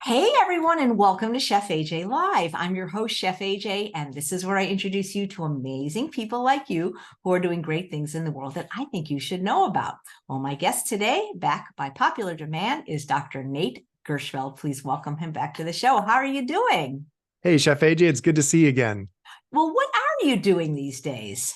Hey everyone, and welcome to Chef AJ Live. I'm your host, Chef AJ, and this is where I introduce you to amazing people like you who are doing great things in the world that I think you should know about. Well, my guest today, back by popular demand, is Dr. Nate Gershfeld. Please welcome him back to the show. How are you doing? Hey, Chef AJ, it's good to see you again. Well, what are you doing these days?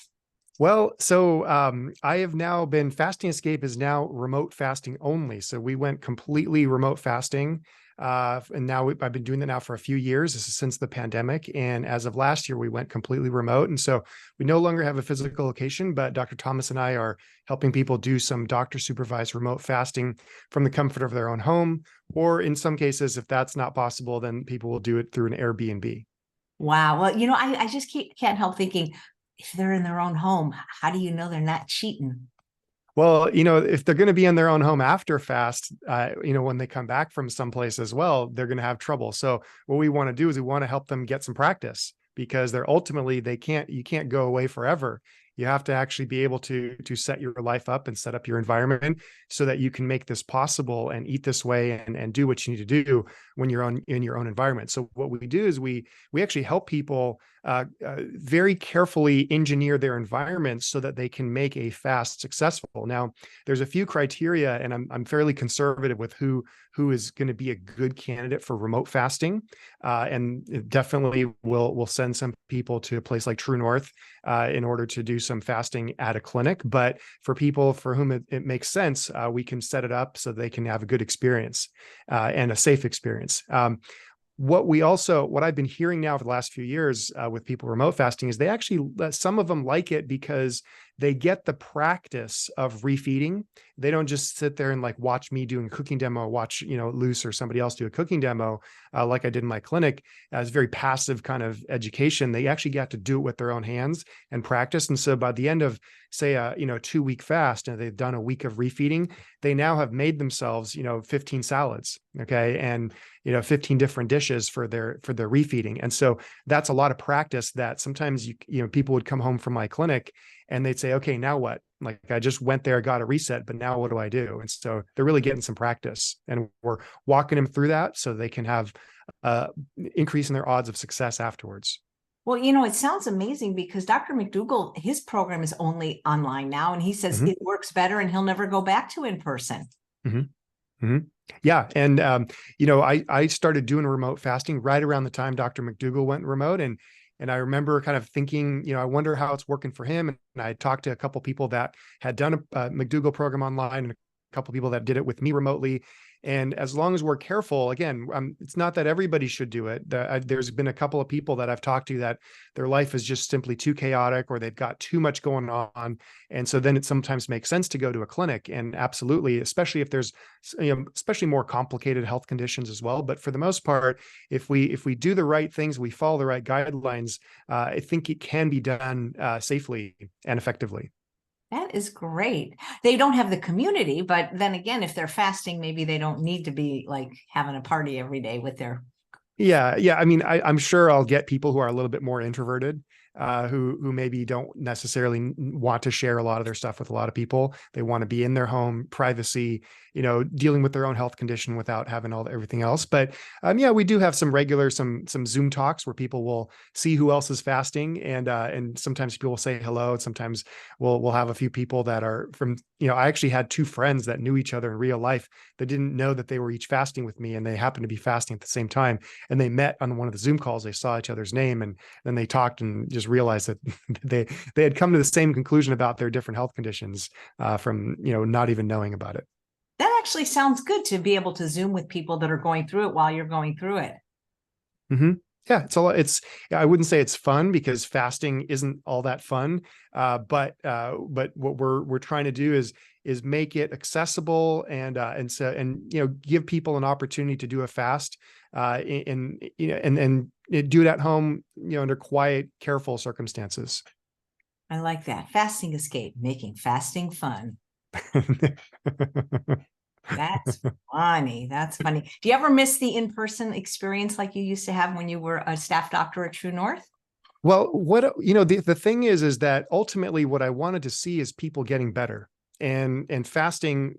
I have now been Fasting Escape is now remote fasting only. So we went completely remote fasting. And now I've been doing that now for a few years. This is since the pandemic. And as of last year, we went completely remote. And so we no longer have a physical location, but Dr. Thomas and I are helping people do some doctor supervised remote fasting from the comfort of their own home. Or in some cases, if that's not possible, then people will do it through an Airbnb. Wow. Well, I just can't help thinking if they're in their own home, how do you know they're not cheating? Well, if they're going to be in their own home after fast, when they come back from someplace as well, they're going to have trouble. So what we want to do is we want to help them get some practice because you can't go away forever. You have to actually be able to set your life up and set up your environment so that you can make this possible and eat this way and do what you need to do when you're in your own environment. So what we do is we actually help people very carefully engineer their environment so that they can make a fast successful. Now, there's a few criteria, and I'm fairly conservative with who is going to be a good candidate for remote fasting, and definitely we'll send some people to a place like True North in order to do some fasting at a clinic. But for people for whom it makes sense, we can set it up so they can have a good experience and a safe experience. What I've been hearing now for the last few years with people remote fasting is some of them like it because they get the practice of refeeding. They don't just sit there and like watch me doing a cooking demo, watch, Luce or somebody else do a cooking demo like I did in my clinic. It's very passive kind of education. They actually get to do it with their own hands and practice. And so by the end of, say, a 2-week fast, and they've done a week of refeeding, they now have made themselves, 15 salads, okay, and 15 different dishes for their refeeding. And so that's a lot of practice that sometimes people would come home from my clinic and they'd say, okay, now what? Like I just went there, got a reset, but now what do I do? And so they're really getting some practice, and we're walking them through that so they can have increase in their odds of success afterwards. Well, it sounds amazing because Dr. McDougall, his program is only online now, and he says Mm-hmm. it works better and he'll never go back to in person. Mm-hmm. Mm-hmm. Yeah. And, I started doing remote fasting right around the time Dr. McDougall went remote. And I remember kind of thinking, I wonder how it's working for him. And I talked to a couple of people that had done a McDougall program online and a couple of people that did it with me remotely. And as long as we're careful, again, it's not that everybody should do it. There's been a couple of people that I've talked to that their life is just simply too chaotic or they've got too much going on. And so then it sometimes makes sense to go to a clinic. And absolutely, especially if there's, especially more complicated health conditions as well. But for the most part, if we do the right things, we follow the right guidelines, I think it can be done safely and effectively. That is great. They don't have the community, but then again, if they're fasting, maybe they don't need to be like having a party every day with their. Yeah, yeah. I mean, I'm sure I'll get people who are a little bit more introverted, who maybe don't necessarily want to share a lot of their stuff with a lot of people. They want to be in their home, privacy, dealing with their own health condition without having everything else. But yeah, we do have some Zoom talks where people will see who else is fasting, and sometimes people will say hello, and sometimes we'll have a few people that are from. I actually had two friends that knew each other in real life that didn't know that they were each fasting with me, and they happened to be fasting at the same time. And they met on one of the Zoom calls. They saw each other's name, and then they talked and just realized that they had come to the same conclusion about their different health conditions from not even knowing about it. That actually sounds good to be able to Zoom with people that are going through it while you're going through it. Mm-hmm. Yeah, I wouldn't say it's fun because fasting isn't all that fun. But what we're trying to do is make it accessible and give people an opportunity to do a fast, and do it at home, under quiet, careful circumstances. I like that. Fasting escape, making fasting fun. That's funny. That's funny. Do you ever miss the in-person experience like you used to have when you were a staff doctor at True North? Well, the thing is that ultimately what I wanted to see is people getting better, and fasting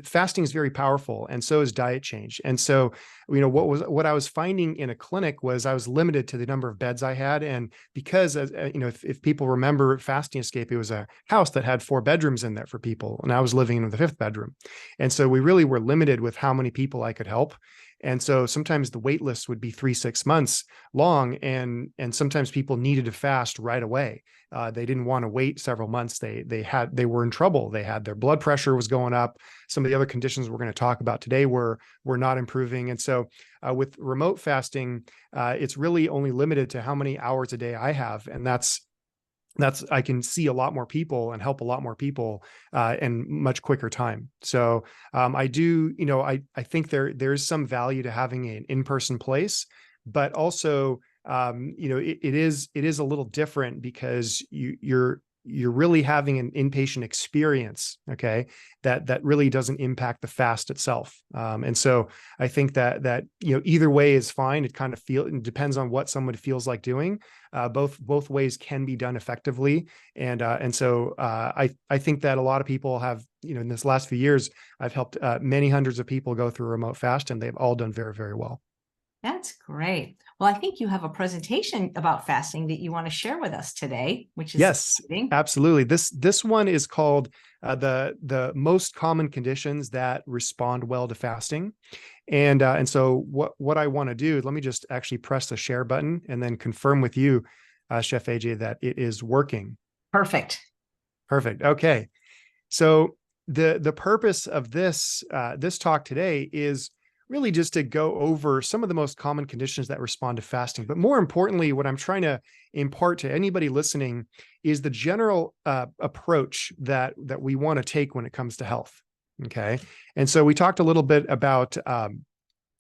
fasting is very powerful, and so is diet change. And so, what I was finding in a clinic was I was limited to the number of beds I had. And because, if people remember Fasting Escape, it was a house that had 4 bedrooms in there for people, and I was living in the 5th bedroom. And so we really were limited with how many people I could help. And so sometimes the wait lists would be 3-6 months long, and sometimes people needed to fast right away. They didn't want to wait several months. They were in trouble. They had their blood pressure was going up. Some of the other conditions we're going to talk about today were not improving. And so with remote fasting, it's really only limited to how many hours a day I have, and that's I can see a lot more people and help a lot more people in much quicker time. So I do, I think there's some value to having an in-person place, but also, it is a little different because you're really having an inpatient experience, okay, that really doesn't impact the fast itself. And so I think that either way is fine. It depends on what someone feels like doing. Both ways can be done effectively. And so I think that a lot of people have, in this last few years, I've helped many hundreds of people go through a remote fast, and they've all done very, very well. That's great. Well, I think you have a presentation about fasting that you want to share with us today, which is Yes, exciting. absolutely. This one is called the most common conditions that respond well to fasting. And so what I want to do, let me just actually press the share button and then confirm with you, Chef AJ, that it is working. Perfect. Perfect. Okay. So the purpose of this talk today is really just to go over some of the most common conditions that respond to fasting. But more importantly, what I'm trying to impart to anybody listening is the general approach that we want to take when it comes to health. Okay. And so we talked a little bit about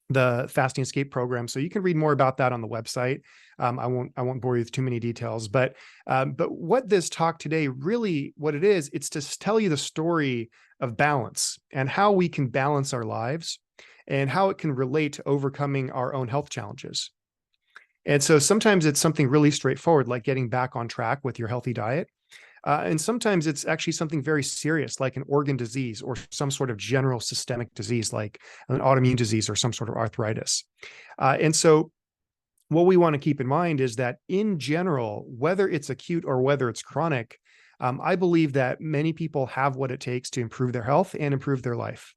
the Fasting Escape program. So you can read more about that on the website. I won't bore you with too many details, but what this talk today really, what it is, it's to tell you the story of balance and how we can balance our lives and how it can relate to overcoming our own health challenges. And so sometimes it's something really straightforward, like getting back on track with your healthy diet. And sometimes it's actually something very serious, like an organ disease or some sort of general systemic disease, like an autoimmune disease or some sort of arthritis. And so what we want to keep in mind is that in general, whether it's acute or whether it's chronic, I believe that many people have what it takes to improve their health and improve their life.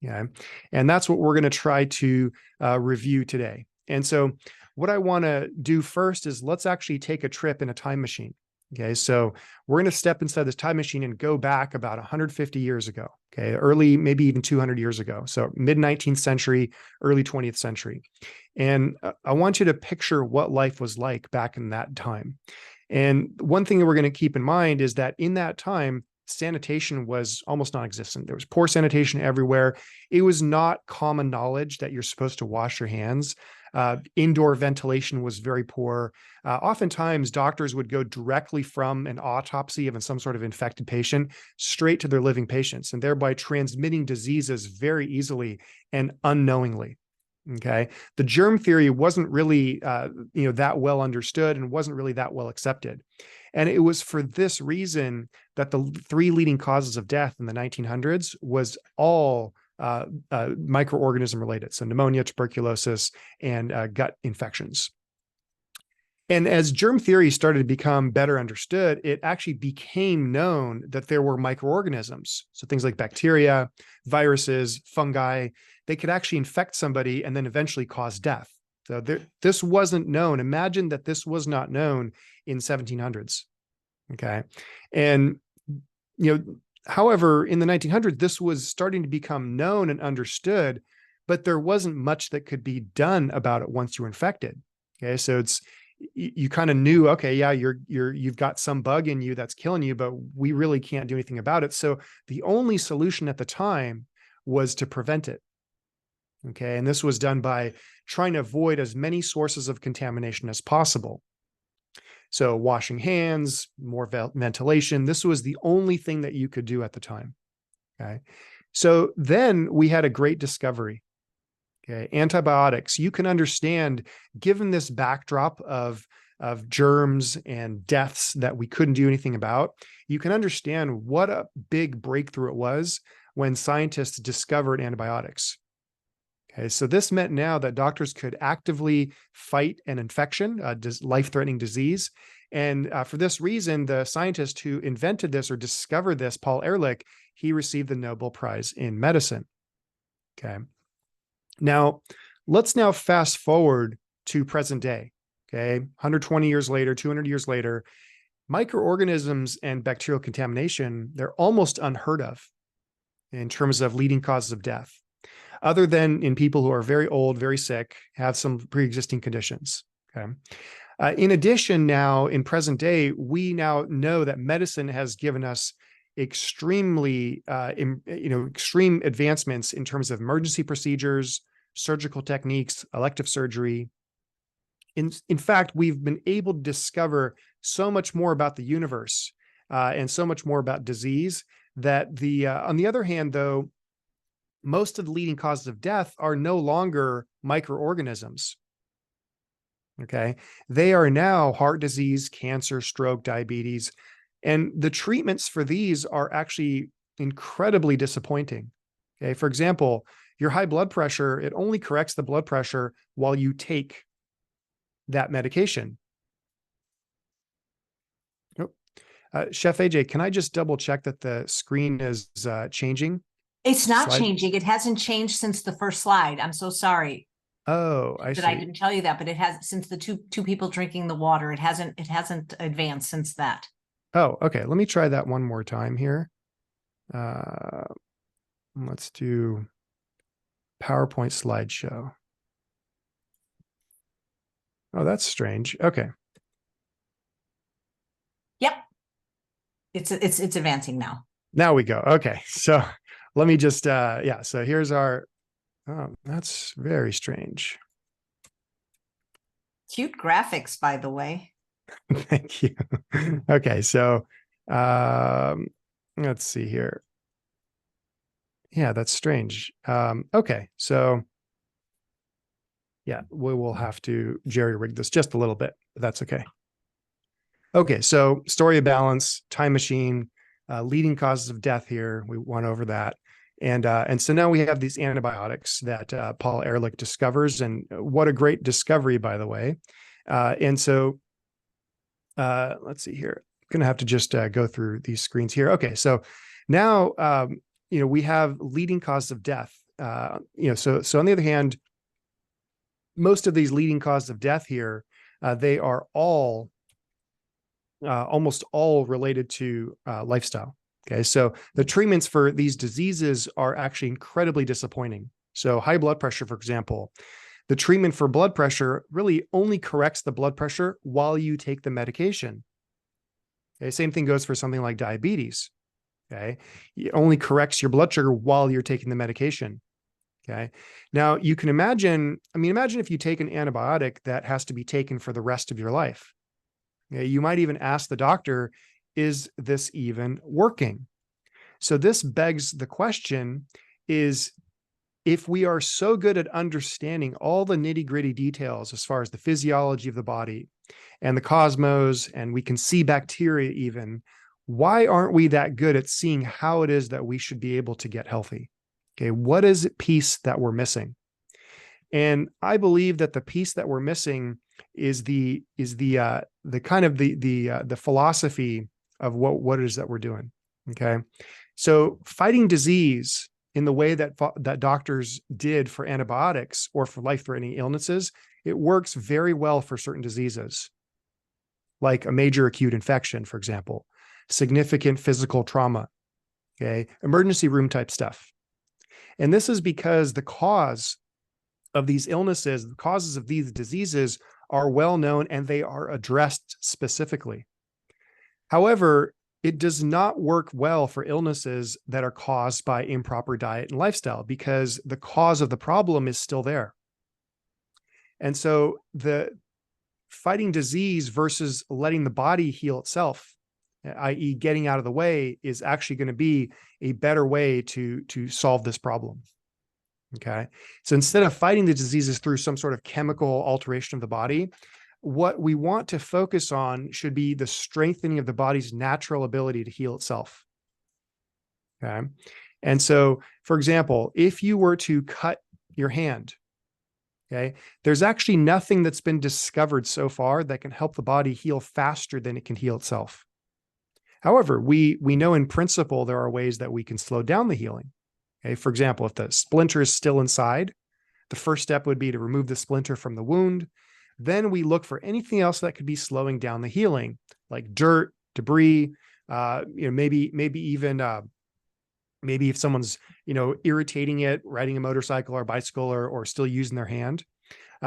Yeah. And that's what we're going to try to review today. And so what I want to do first is let's actually take a trip in a time machine. Okay. So we're going to step inside this time machine and go back about 150 years ago. Okay. Early, maybe even 200 years ago. So mid 19th century, early 20th century. And I want you to picture what life was like back in that time. And one thing that we're going to keep in mind is that in that time, sanitation was almost non-existent. There was poor sanitation everywhere. It was not common knowledge that you're supposed to wash your hands. Indoor ventilation was very poor. Oftentimes, doctors would go directly from an autopsy of some sort of infected patient straight to their living patients, and thereby transmitting diseases very easily and unknowingly. Okay. The germ theory wasn't really, that well understood and wasn't really that well accepted. And it was for this reason that the 3 leading causes of death in the 1900s was all microorganism related. So pneumonia, tuberculosis, and gut infections. And as germ theory started to become better understood, it actually became known that there were microorganisms. So things like bacteria, viruses, fungi, they could actually infect somebody and then eventually cause death. So this wasn't known. Imagine that this was not known in 1700s. Okay. And, however, in the 1900s, this was starting to become known and understood, but there wasn't much that could be done about it once you were infected. Okay. So you kind of knew, okay, yeah, you've got some bug in you that's killing you, but we really can't do anything about it. So the only solution at the time was to prevent it. Okay. And this was done by trying to avoid as many sources of contamination as possible. So washing hands, more ventilation, this was the only thing that you could do at the time. Okay. So then we had a great discovery. Okay. Antibiotics. You can understand, given this backdrop of germs and deaths that we couldn't do anything about, you can understand what a big breakthrough it was when scientists discovered antibiotics. Okay, so this meant now that doctors could actively fight an infection, a life-threatening disease. And for this reason, the scientist who invented this or discovered this, Paul Ehrlich, he received the Nobel Prize in medicine. Okay. Now, let's now fast forward to present day. Okay, 120 years later, 200 years later, microorganisms and bacterial contamination, they're almost unheard of in terms of leading causes of death, other than in people who are very old, very sick, have some pre-existing conditions. Okay. In addition, now in present day, we now know that medicine has given us extremely, extreme advancements in terms of emergency procedures, surgical techniques, elective surgery. In fact, we've been able to discover so much more about the universe and so much more about disease that on the other hand, though, most of the leading causes of death are no longer microorganisms. Okay. They are now heart disease, cancer, stroke, diabetes. And the treatments for these are actually incredibly disappointing. Okay. For example, your high blood pressure, it only corrects the blood pressure while you take that medication. Chef AJ, can I just double check that the screen is changing? It's not changing. It hasn't changed since the first slide. I'm so sorry. Oh, I see. I didn't tell you that, but it has, since the two people drinking the water, it hasn't advanced since that. Oh, okay. Let me try that one more time here. Let's do PowerPoint slideshow. Oh, that's strange. Okay. Yep. It's advancing now. Now we go. Okay. So let me just, yeah. So here's our, oh, that's very strange. Cute graphics, by the way. Thank you. Okay. So, let's see here. Yeah, that's strange. Okay. So yeah, we will have to jerry rig this just a little bit, but that's okay. Okay. So story of balance, time machine, leading causes of death here. We went over that. And so now we have these antibiotics that Paul Ehrlich discovers, and what a great discovery, by the way. And so let's see here. I'm going to have to just go through these screens here. Okay, so now we have leading causes of death. So on the other hand, most of these leading causes of death here, they are all almost all related to lifestyle. Okay, so the treatments for these diseases are actually incredibly disappointing. So high blood pressure, for example, the treatment for blood pressure really only corrects the blood pressure while you take the medication. Okay, same thing goes for something like diabetes. Okay, it only corrects your blood sugar while you're taking the medication. Okay, now you can imagine, imagine if you take an antibiotic that has to be taken for the rest of your life. Okay, you might even ask the doctor, is this even working? So this begs the question is, if we are so good at understanding all the nitty-gritty details as far as the physiology of the body and the cosmos, and we can see bacteria even, why aren't we that good at seeing how it is that we should be able to get healthy? Okay, what is the piece that we're missing? And I believe that the piece that we're missing is the kind of the philosophy of what it is that we're doing. Okay, so fighting disease in the way that doctors did for antibiotics or for life-threatening illnesses, it works very well for certain diseases, like a major acute infection, for example, significant physical trauma, okay, emergency room type stuff. And this is because the cause of these illnesses, the causes of these diseases are well known and they are addressed specifically. However, it does not work well for illnesses that are caused by improper diet and lifestyle, because the cause of the problem is still there. And so the fighting disease versus letting the body heal itself, i.e. getting out of the way, is actually going to be a better way to solve this problem. Okay. So instead of fighting the diseases through some sort of chemical alteration of the body, what we want to focus on should be the strengthening of the body's natural ability to heal itself. Okay. And so, for example, if you were to cut your hand, okay, there's actually nothing that's been discovered so far that can help the body heal faster than it can heal itself. However, we know in principle there are ways that we can slow down the healing. Okay, for example, if the splinter is still inside, the first step would be to remove the splinter from the wound. Then we look for anything else that could be slowing down the healing, like dirt, debris, maybe even maybe if someone's irritating it, riding a motorcycle or bicycle or still using their hand.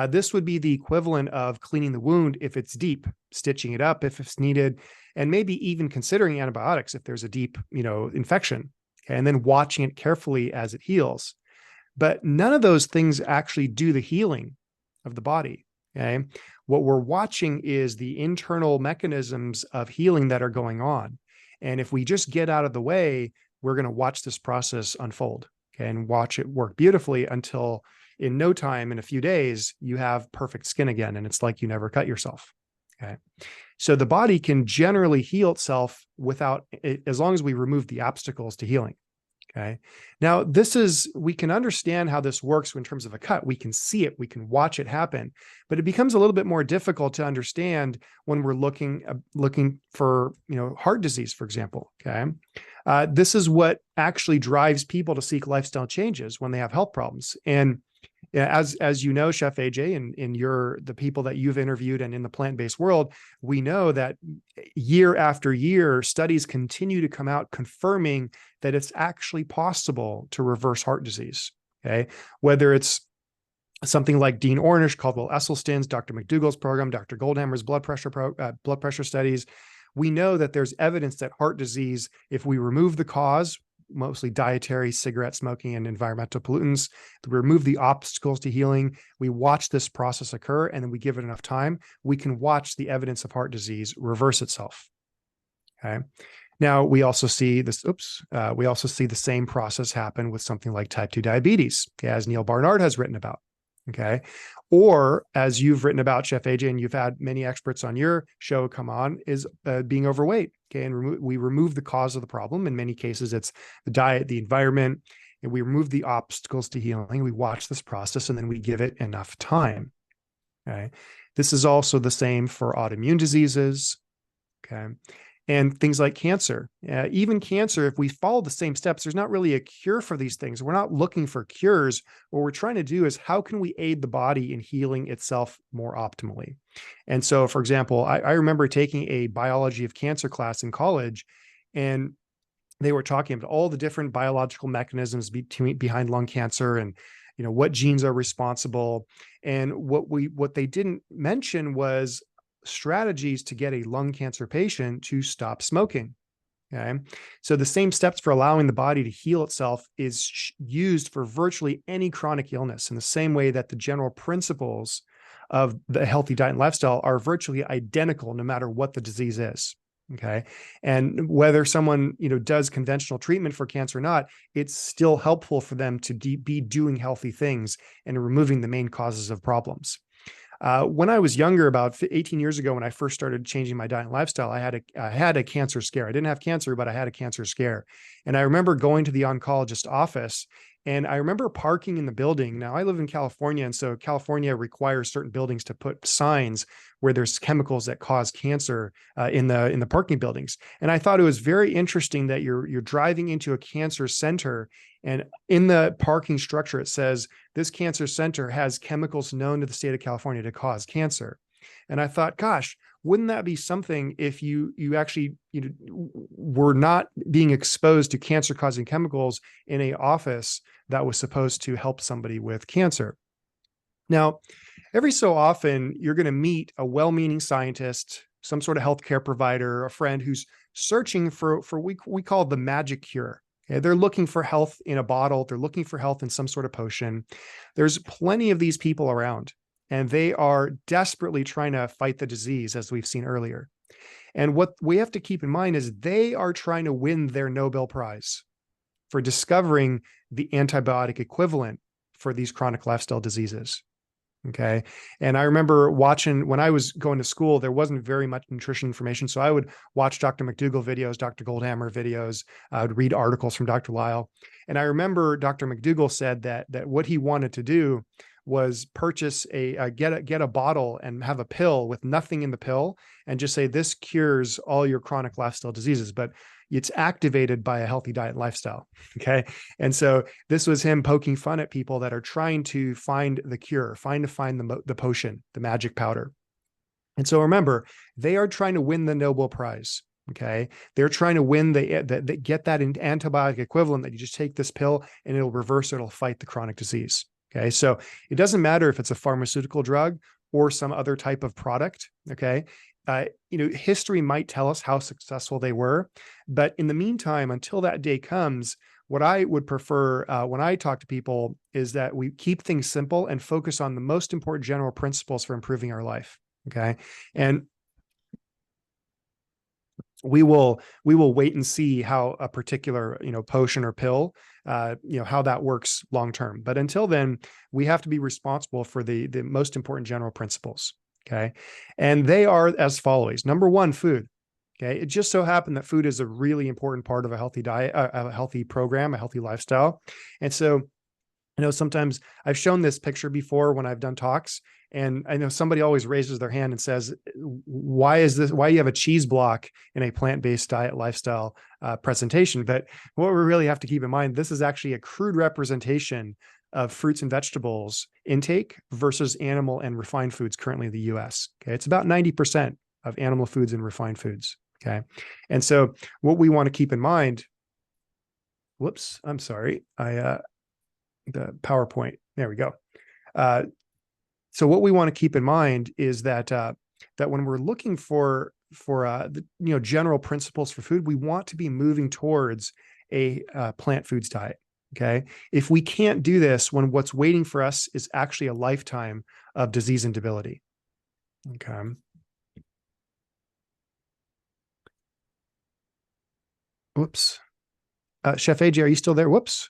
This would be the equivalent of cleaning the wound if it's deep, stitching it up if it's needed, and maybe even considering antibiotics if there's a deep infection, okay, and then watching it carefully as it heals. But none of those things actually do the healing of the body. Okay. What we're watching is the internal mechanisms of healing that are going on. And if we just get out of the way, we're going to watch this process unfold, okay, and watch it work beautifully until in no time, in a few days, you have perfect skin again. And it's like you never cut yourself. Okay. So the body can generally heal itself as long as we remove the obstacles to healing. Okay. Now, we can understand how this works in terms of a cut. We can see it, we can watch it happen, but it becomes a little bit more difficult to understand when we're looking for, heart disease, for example. Okay. This is what actually drives people to seek lifestyle changes when they have health problems. And as you know, Chef AJ, and in the people that you've interviewed and in the plant-based world, we know that year after year, studies continue to come out confirming that it's actually possible to reverse heart disease. Okay, whether it's something like Dean Ornish, Caldwell Esselstyn's, Dr. McDougall's program, Dr. Goldhamer's blood pressure studies, we know that there's evidence that heart disease, if we remove the cause, mostly dietary, cigarette smoking, and environmental pollutants, we remove the obstacles to healing, we watch this process occur, and then we give it enough time, we can watch the evidence of heart disease reverse itself. Okay. Now, we also see the same process happen with something like type 2 diabetes, okay, as Neil Barnard has written about. Okay. Or as you've written about, Chef AJ, and you've had many experts on your show come on, is being overweight. Okay. And we remove the cause of the problem. In many cases, it's the diet, the environment, and we remove the obstacles to healing. We watch this process and then we give it enough time. Okay. This is also the same for autoimmune diseases. Okay. And things like cancer. Even cancer, if we follow the same steps, there's not really a cure for these things. We're not looking for cures. What we're trying to do is how can we aid the body in healing itself more optimally? And so, for example, I remember taking a biology of cancer class in college, and they were talking about all the different biological mechanisms behind lung cancer and what genes are responsible. And what they didn't mention was strategies to get a lung cancer patient to stop smoking. Okay. So the same steps for allowing the body to heal itself is used for virtually any chronic illness, in the same way that the general principles of the healthy diet and lifestyle are virtually identical no matter what the disease is. Okay. And whether someone, does conventional treatment for cancer or not, it's still helpful for them to be doing healthy things and removing the main causes of problems. When I was younger, about 18 years ago, when I first started changing my diet and lifestyle, I had a cancer scare. I didn't have cancer, but I had a cancer scare. And I remember going to the oncologist office, and I remember parking in the building. Now, I live in California, and so California requires certain buildings to put signs where there's chemicals that cause cancer in the parking buildings. And I thought it was very interesting that you're driving into a cancer center, and in the parking structure, it says, this cancer center has chemicals known to the state of California to cause cancer. And I thought, gosh, wouldn't that be something if you actually were not being exposed to cancer-causing chemicals in an office that was supposed to help somebody with cancer? Now, every so often, you're going to meet a well-meaning scientist, some sort of healthcare provider, a friend who's searching for we call the magic cure. Okay, they're looking for health in a bottle. They're looking for health in some sort of potion. There's plenty of these people around, and they are desperately trying to fight the disease, as we've seen earlier. And what we have to keep in mind is they are trying to win their Nobel Prize for discovering the antibiotic equivalent for these chronic lifestyle diseases. Okay. And I remember watching when I was going to school, there wasn't very much nutrition information. So I would watch Dr. McDougall videos, Dr. Goldhamer videos. I would read articles from Dr. Lyle. And I remember Dr. McDougall said that what he wanted to do was purchase get a bottle and have a pill with nothing in the pill and just say, this cures all your chronic lifestyle diseases, but it's activated by a healthy diet and lifestyle. Okay. And so this was him poking fun at people that are trying to find the cure, find the potion, the magic powder. And so remember, they are trying to win the Nobel Prize. Okay. They're trying to win get that antibiotic equivalent that you just take this pill and it'll reverse, it'll fight the chronic disease. Okay. So it doesn't matter if it's a pharmaceutical drug or some other type of product. Okay. History might tell us how successful they were, but in the meantime, until that day comes, what I would prefer when I talk to people is that we keep things simple and focus on the most important general principles for improving our life. Okay. And we will wait and see how a particular, potion or pill, how that works long term. But until then, we have to be responsible for the most important general principles. Okay. And they are as follows. Number one, food. Okay. It just so happened that food is a really important part of a healthy diet, a healthy program, a healthy lifestyle. And so, sometimes I've shown this picture before when I've done talks, and I know somebody always raises their hand and says, why you have a cheese block in a plant-based diet lifestyle presentation? But what we really have to keep in mind, this is actually a crude representation of fruits and vegetables intake versus animal and refined foods currently in the US. Okay. It's about 90% of animal foods and refined foods. Okay. And so what we want to keep in mind, whoops, I'm sorry. The PowerPoint, there we go. So what we want to keep in mind is that when we're looking for general principles for food, we want to be moving towards a plant foods diet. Okay. If we can't do this, when what's waiting for us is actually a lifetime of disease and debility. Okay. Whoops. Chef AJ, are you still there? Whoops.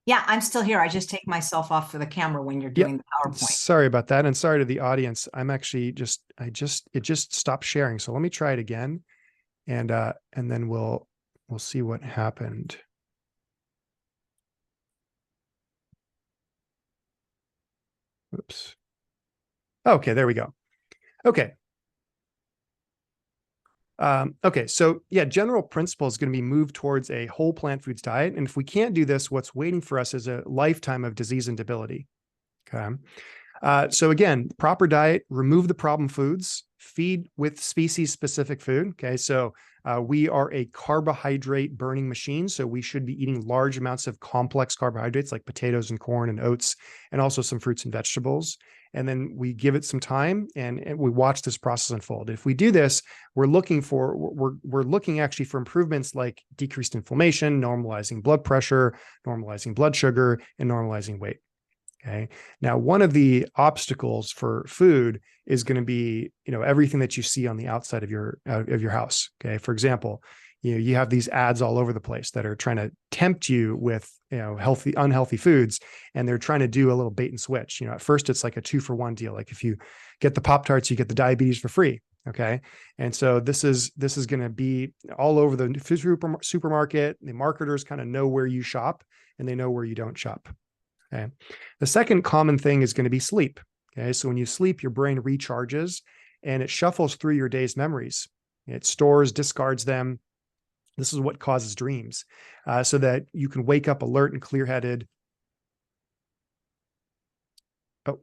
Yeah, I'm still here. I just take myself off for the camera when you're doing the PowerPoint. Sorry about that. And sorry to the audience. I'm actually it just stopped sharing. So let me try it again. And then we'll see what happened. Oops. Okay, there we go. Okay. Okay, so yeah, general principle is going to be moved towards a whole plant foods diet. And if we can't do this, what's waiting for us is a lifetime of disease and debility. Okay. So again, proper diet, remove the problem foods, feed with species specific food. Okay. So we are a carbohydrate burning machine. So we should be eating large amounts of complex carbohydrates like potatoes and corn and oats, and also some fruits and vegetables. And then we give it some time and we watch this process unfold. If we do this, we're looking actually for improvements like decreased inflammation, normalizing blood pressure, normalizing blood sugar, and normalizing weight. Okay. Now, one of the obstacles for food is going to be, everything that you see on the outside of your house. Okay. For example, you have these ads all over the place that are trying to tempt you with, unhealthy foods, and they're trying to do a little bait and switch. At first it's like a 2-for-1 deal. Like if you get the Pop-Tarts, you get the diabetes for free. Okay. And so this is going to be all over the supermarket. The marketers kind of know where you shop and they know where you don't shop. Okay. The second common thing is going to be sleep. Okay. So when you sleep, your brain recharges and it shuffles through your day's memories. It stores, discards them. This is what causes dreams, so that you can wake up alert and clear-headed. Oh,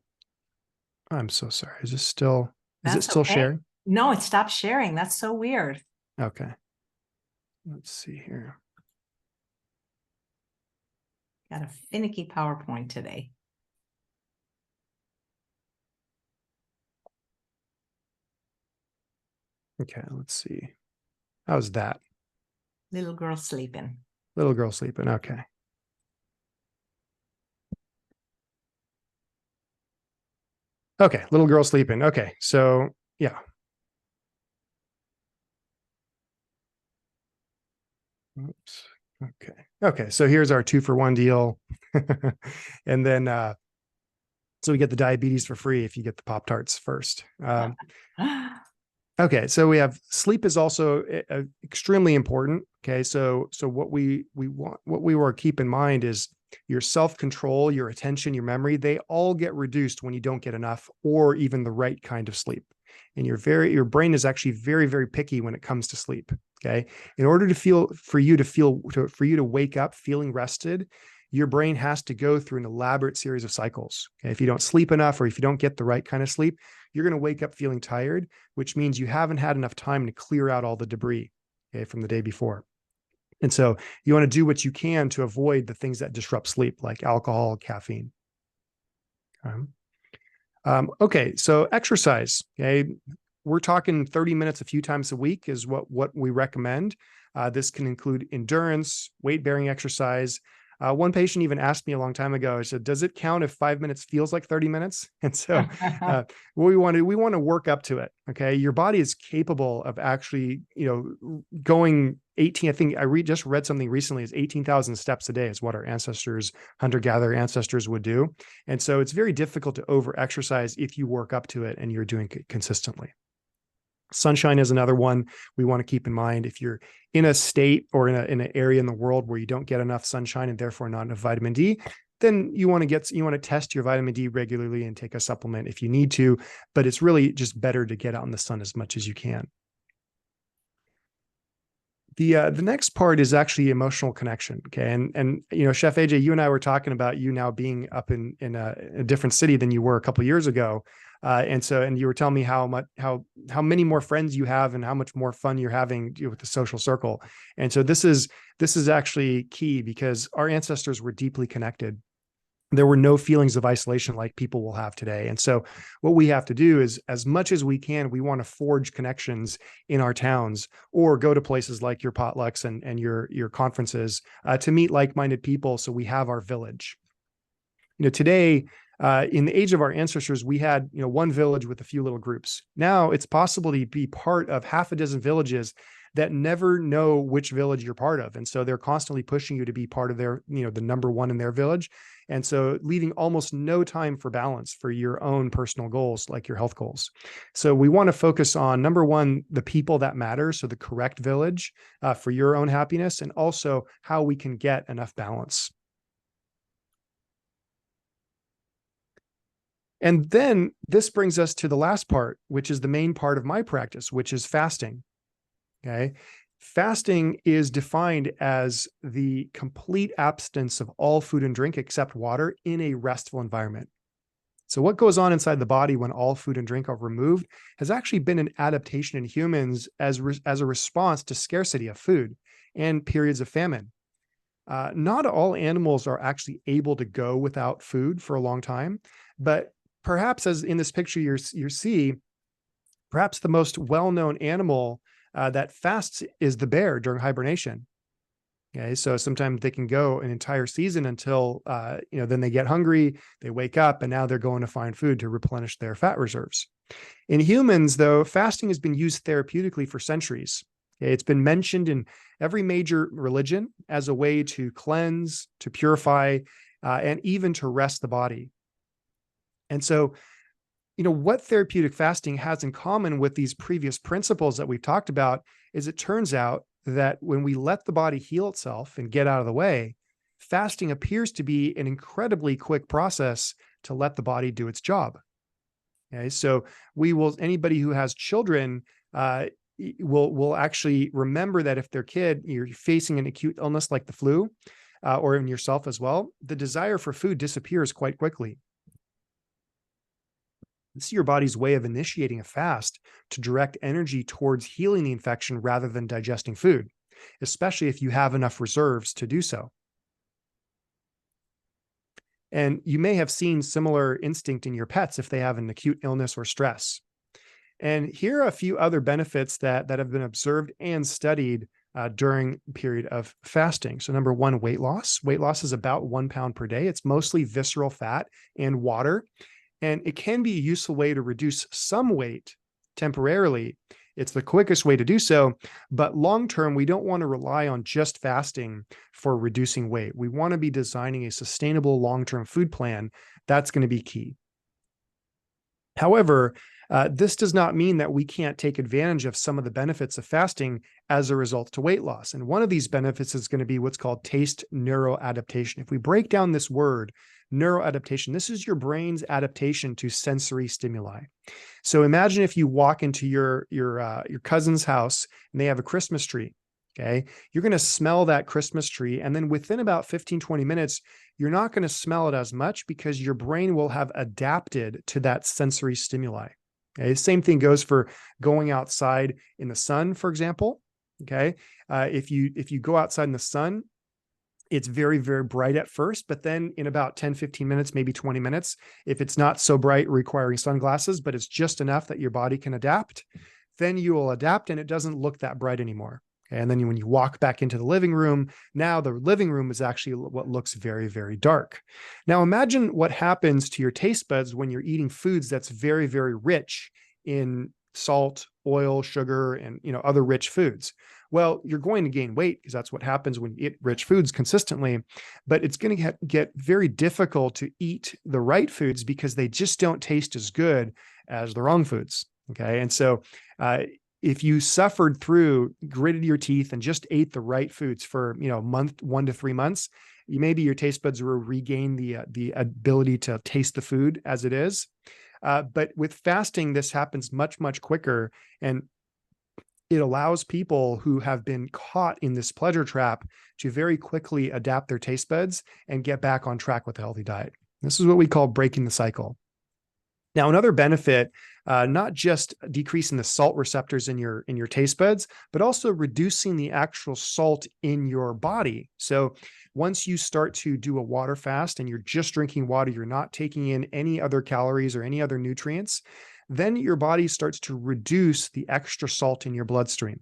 I'm so sorry. Is it still sharing? No, it stopped sharing. That's so weird. Okay. Let's see here. Got a finicky PowerPoint today. Okay, let's see. How's that? Little girl sleeping. Little girl sleeping. Okay. Okay, little girl sleeping. Okay, so yeah. Oops. Okay. Okay, so here's our 2-for-1 deal. And then So we get the diabetes for free if you get the Pop-Tarts first. Okay, so we have sleep is also extremely important. Okay, so what we want, what we want to keep in mind is your self-control, your attention, your memory, they all get reduced when you don't get enough or even the right kind of sleep. And your brain is actually very, very picky when it comes to sleep. Okay, in order for you to wake up feeling rested, your brain has to go through an elaborate series of cycles. Okay? If you don't sleep enough or if you don't get the right kind of sleep, you're going to wake up feeling tired, which means you haven't had enough time to clear out all the debris, okay, from the day before. And so you want to do what you can to avoid the things that disrupt sleep, like alcohol, caffeine. Okay, so exercise. Okay, we're talking 30 minutes a few times a week is what we recommend. This can include endurance, weight-bearing exercise. One patient even asked me a long time ago, I said, does it count if 5 minutes feels like 30 minutes? And so we want to work up to it. Okay. Your body is capable of actually, going 18, I think just read something recently, is 18,000 steps a day is what our ancestors, hunter-gatherer ancestors would do. And so it's very difficult to over-exercise if you work up to it and you're doing it consistently. Sunshine is another one we want to keep in mind. If you're in a state or in an area in the world where you don't get enough sunshine and therefore not enough vitamin D, then you want to test your vitamin D regularly and take a supplement if you need to, but it's really just better to get out in the sun as much as you can. The next part is actually emotional connection. Okay. And Chef AJ, you and I were talking about you now being up in a different city than you were a couple of years ago. And you were telling me how many more friends you have and how much more fun you're having with the social circle. And so this is actually key because our ancestors were deeply connected. There were no feelings of isolation like people will have today. And so what we have to do is, as much as we can, we want to forge connections in our towns or go to places like your potlucks and your conferences to meet like-minded people. So we have our village. Today, in the age of our ancestors, we had, one village with a few little groups. Now it's possible to be part of half a dozen villages that never know which village you're part of. And so they're constantly pushing you to be part of their, the number one in their village. And so leaving almost no time for balance for your own personal goals, like your health goals. So we want to focus on, number one, the people that matter. So the correct village for your own happiness, and also how we can get enough balance. And then this brings us to the last part, which is the main part of my practice, which is fasting. Okay. Fasting is defined as the complete abstinence of all food and drink except water in a restful environment. So what goes on inside the body when all food and drink are removed has actually been an adaptation in humans as a response to scarcity of food and periods of famine. Not all animals are actually able to go without food for a long time, but perhaps, as in this picture you see, perhaps the most well-known animal that fasts is the bear during hibernation. Okay, so sometimes they can go an entire season until then they get hungry, they wake up, and now they're going to find food to replenish their fat reserves. In humans, though, fasting has been used therapeutically for centuries. Okay, it's been mentioned in every major religion as a way to cleanse, to purify, and even to rest the body. And so, what therapeutic fasting has in common with these previous principles that we've talked about is it turns out that when we let the body heal itself and get out of the way, fasting appears to be an incredibly quick process to let the body do its job. Okay, so anybody who has children will actually remember that if their kid, you're facing an acute illness like the flu, or in yourself as well, the desire for food disappears quite quickly. This is your body's way of initiating a fast to direct energy towards healing the infection rather than digesting food, especially if you have enough reserves to do so. And you may have seen similar instinct in your pets if they have an acute illness or stress. And here are a few other benefits that have been observed and studied during a period of fasting. So number one, weight loss. Weight loss is about 1 pound per day. It's mostly visceral fat and water. And it can be a useful way to reduce some weight temporarily. It's the quickest way to do so, but long-term, we don't want to rely on just fasting for reducing weight. We want to be designing a sustainable long-term food plan. That's going to be key. However, this does not mean that we can't take advantage of some of the benefits of fasting as a result to weight loss. And one of these benefits is going to be what's called taste neuroadaptation. If we break down this word, neuroadaptation, this is your brain's adaptation to sensory stimuli. So imagine if you walk into your cousin's house and they have a Christmas tree. Okay. You're going to smell that Christmas tree. And then within about 15, 20 minutes, you're not going to smell it as much because your brain will have adapted to that sensory stimuli. Okay. Same thing goes for going outside in the sun, for example. Okay. If you go outside in the sun, it's very, very bright at first, but then in about 10, 15 minutes, maybe 20 minutes, if it's not so bright requiring sunglasses, but it's just enough that your body can adapt, then you will adapt and it doesn't look that bright anymore. Okay? And then when you walk back into the living room, now the living room is actually what looks very, very dark. Now imagine what happens to your taste buds when you're eating foods that's very, very rich in salt, oil, sugar, and other rich foods. Well, you're going to gain weight because that's what happens when you eat rich foods consistently, but it's going to get very difficult to eat the right foods because they just don't taste as good as the wrong foods. Okay. And so, if you suffered through, gritted your teeth and just ate the right foods for, a month, 1 to 3 months, maybe your taste buds will regain the ability to taste the food as it is. But with fasting, this happens much, much quicker. And it allows people who have been caught in this pleasure trap to very quickly adapt their taste buds and get back on track with a healthy diet. This is what we call breaking the cycle. Now, another benefit, not just decreasing the salt receptors in your taste buds, but also reducing the actual salt in your body. So once you start to do a water fast and you're just drinking water, you're not taking in any other calories or any other nutrients, then your body starts to reduce the extra salt in your bloodstream,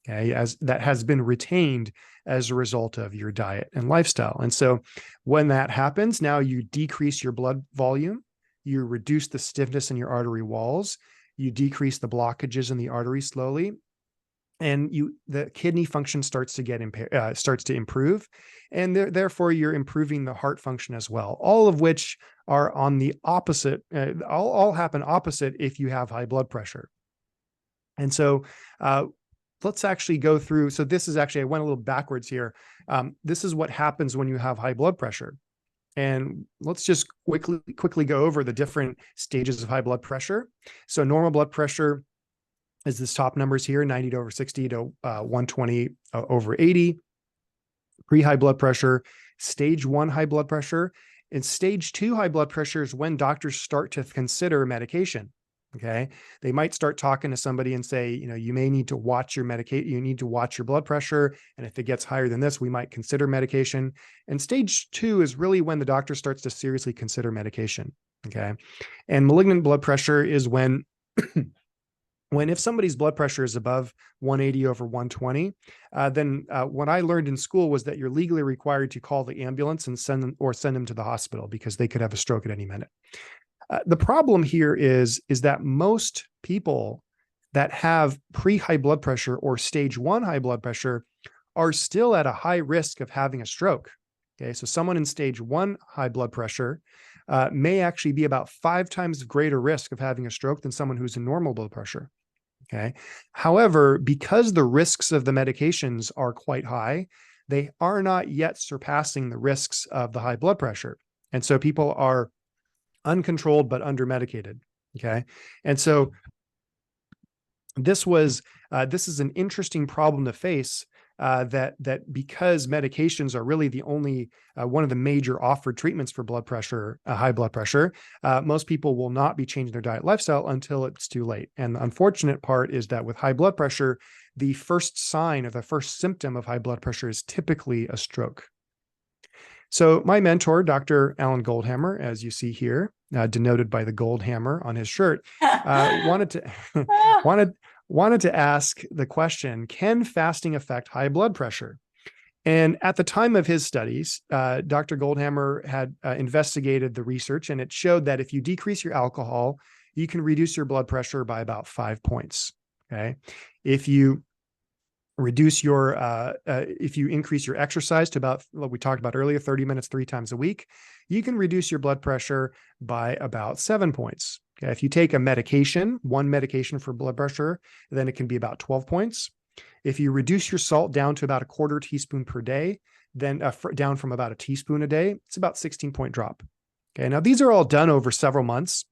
okay, as that has been retained as a result of your diet and lifestyle. And so when that happens, now you decrease your blood volume, you reduce the stiffness in your artery walls, you decrease the blockages in the artery slowly, and the kidney function starts to improve, and therefore you're improving the heart function as well. All of which are on the opposite. All happen opposite if you have high blood pressure. And so, let's actually go through. So this is actually, I went a little backwards here. This is what happens when you have high blood pressure. And let's just quickly go over the different stages of high blood pressure. So normal blood pressure is this top numbers here, 90 to over 60 to 120 over 80. Pre-high blood pressure, stage 1 high blood pressure, and stage 2 high blood pressure is when doctors start to consider medication. Okay. They might start talking to somebody and say, you may need to watch your you need to watch your blood pressure. And if it gets higher than this, we might consider medication. And stage 2 is really when the doctor starts to seriously consider medication. Okay. And malignant blood pressure is when if somebody's blood pressure is above 180 over 120, then what I learned in school was that you're legally required to call the ambulance and send them to the hospital because they could have a stroke at any minute. The problem here is that most people that have pre-high blood pressure or stage 1 high blood pressure are still at a high risk of having a stroke. Okay, so someone in stage 1 high blood pressure may actually be about 5 times greater risk of having a stroke than someone who's in normal blood pressure. Okay. However, because the risks of the medications are quite high, they are not yet surpassing the risks of the high blood pressure. And so people are uncontrolled but under-medicated. Okay. And so this is an interesting problem to face, that because medications are really the only one of the major offered treatments for blood pressure, high blood pressure, most people will not be changing their diet lifestyle until it's too late. And the unfortunate part is that with high blood pressure, the first sign or the first symptom of high blood pressure is typically a stroke. So my mentor, Dr. Alan Goldhamer, as you see here, denoted by the gold hammer on his shirt, wanted to ask the question, can fasting affect high blood pressure? And at the time of his studies, Dr. Goldhamer had investigated the research, and it showed that if you decrease your alcohol, you can reduce your blood pressure by about 5 points. Okay. If you reduce if you increase your exercise to about what we talked about earlier, 30 minutes, 3 times a week, you can reduce your blood pressure by about 7 points. Okay, if you take a medication, one medication for blood pressure, then it can be about 12 points. If you reduce your salt down to about a quarter teaspoon per day, then down from about a teaspoon a day, it's about 16-point drop. Okay, now these are all done over several months,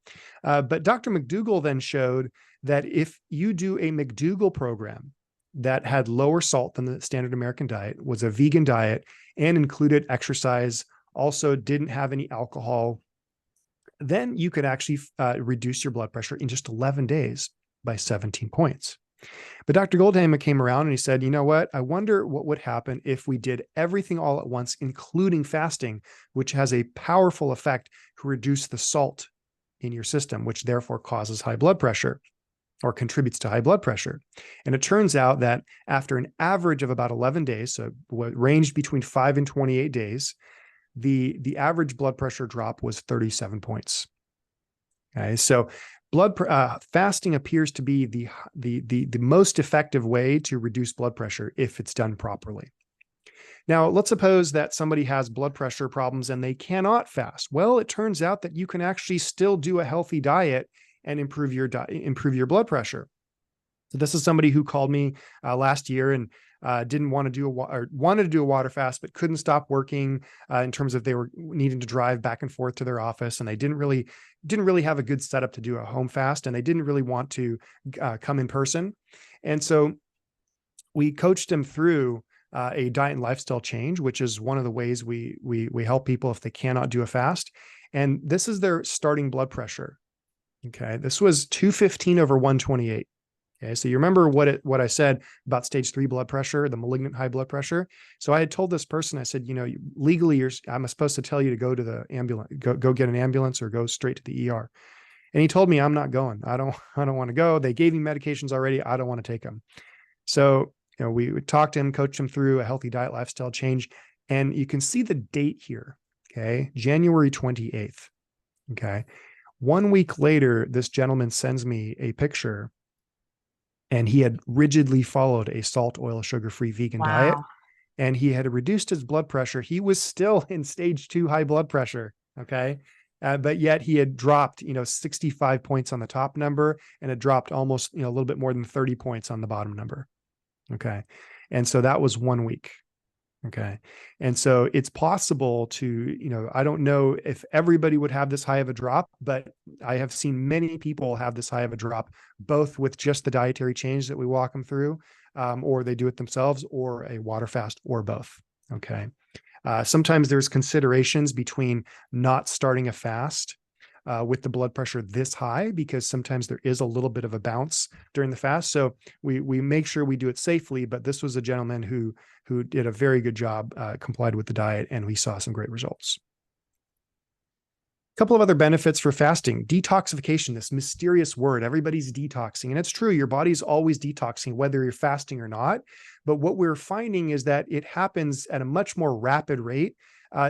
but Dr. McDougall then showed that if you do a McDougall program that had lower salt than the standard American diet, was a vegan diet, and included exercise, also didn't have any alcohol, then you could actually reduce your blood pressure in just 11 days by 17 points. But Dr. Goldhamer came around and he said, you know what? I wonder what would happen if we did everything all at once, including fasting, which has a powerful effect to reduce the salt in your system, which therefore causes high blood pressure or contributes to high blood pressure. And it turns out that after an average of about 11 days, so what ranged between 5 and 28 days, the average blood pressure drop was 37 points. Okay, so fasting appears to be the most effective way to reduce blood pressure if it's done properly. Now, let's suppose that somebody has blood pressure problems and they cannot fast. Well, it turns out that you can actually still do a healthy diet and improve your blood pressure. So this is somebody who called me last year and didn't want to do wanted to do a water fast, but couldn't stop working in terms of they were needing to drive back and forth to their office, and they didn't really have a good setup to do a home fast, and they didn't really want to come in person. And so we coached them through a diet and lifestyle change, which is one of the ways we help people if they cannot do a fast. And this is their starting blood pressure. Okay, this was 215 over 128. Okay, so you remember what I said about stage 3 blood pressure, the malignant high blood pressure. So I had told this person, I said, legally, I'm supposed to tell you to go to the ambulance, go get an ambulance or go straight to the ER. And he told me, I'm not going. I don't want to go. They gave me medications already. I don't want to take them. So, we talked to him, coached him through a healthy diet lifestyle change. And you can see the date here. Okay, January 28th. Okay. 1 week later, this gentleman sends me a picture, and he had rigidly followed a salt, oil, sugar-free vegan diet, and he had reduced his blood pressure. He was still in stage 2 high blood pressure. Okay. But yet he had dropped, 65 points on the top number, and it dropped almost, a little bit more than 30 points on the bottom number. Okay. And so that was 1 week. Okay. And so it's possible to, I don't know if everybody would have this high of a drop, but I have seen many people have this high of a drop, both with just the dietary change that we walk them through, or they do it themselves, or a water fast, or both. Okay. Sometimes there's considerations between not starting a fast with the blood pressure this high, because sometimes there is a little bit of a bounce during the fast. So we make sure we do it safely, but this was a gentleman who did a very good job, complied with the diet, and we saw some great results. A couple of other benefits for fasting: detoxification, this mysterious word. Everybody's detoxing, and it's true. Your body's always detoxing, whether you're fasting or not. But what we're finding is that it happens at a much more rapid rate.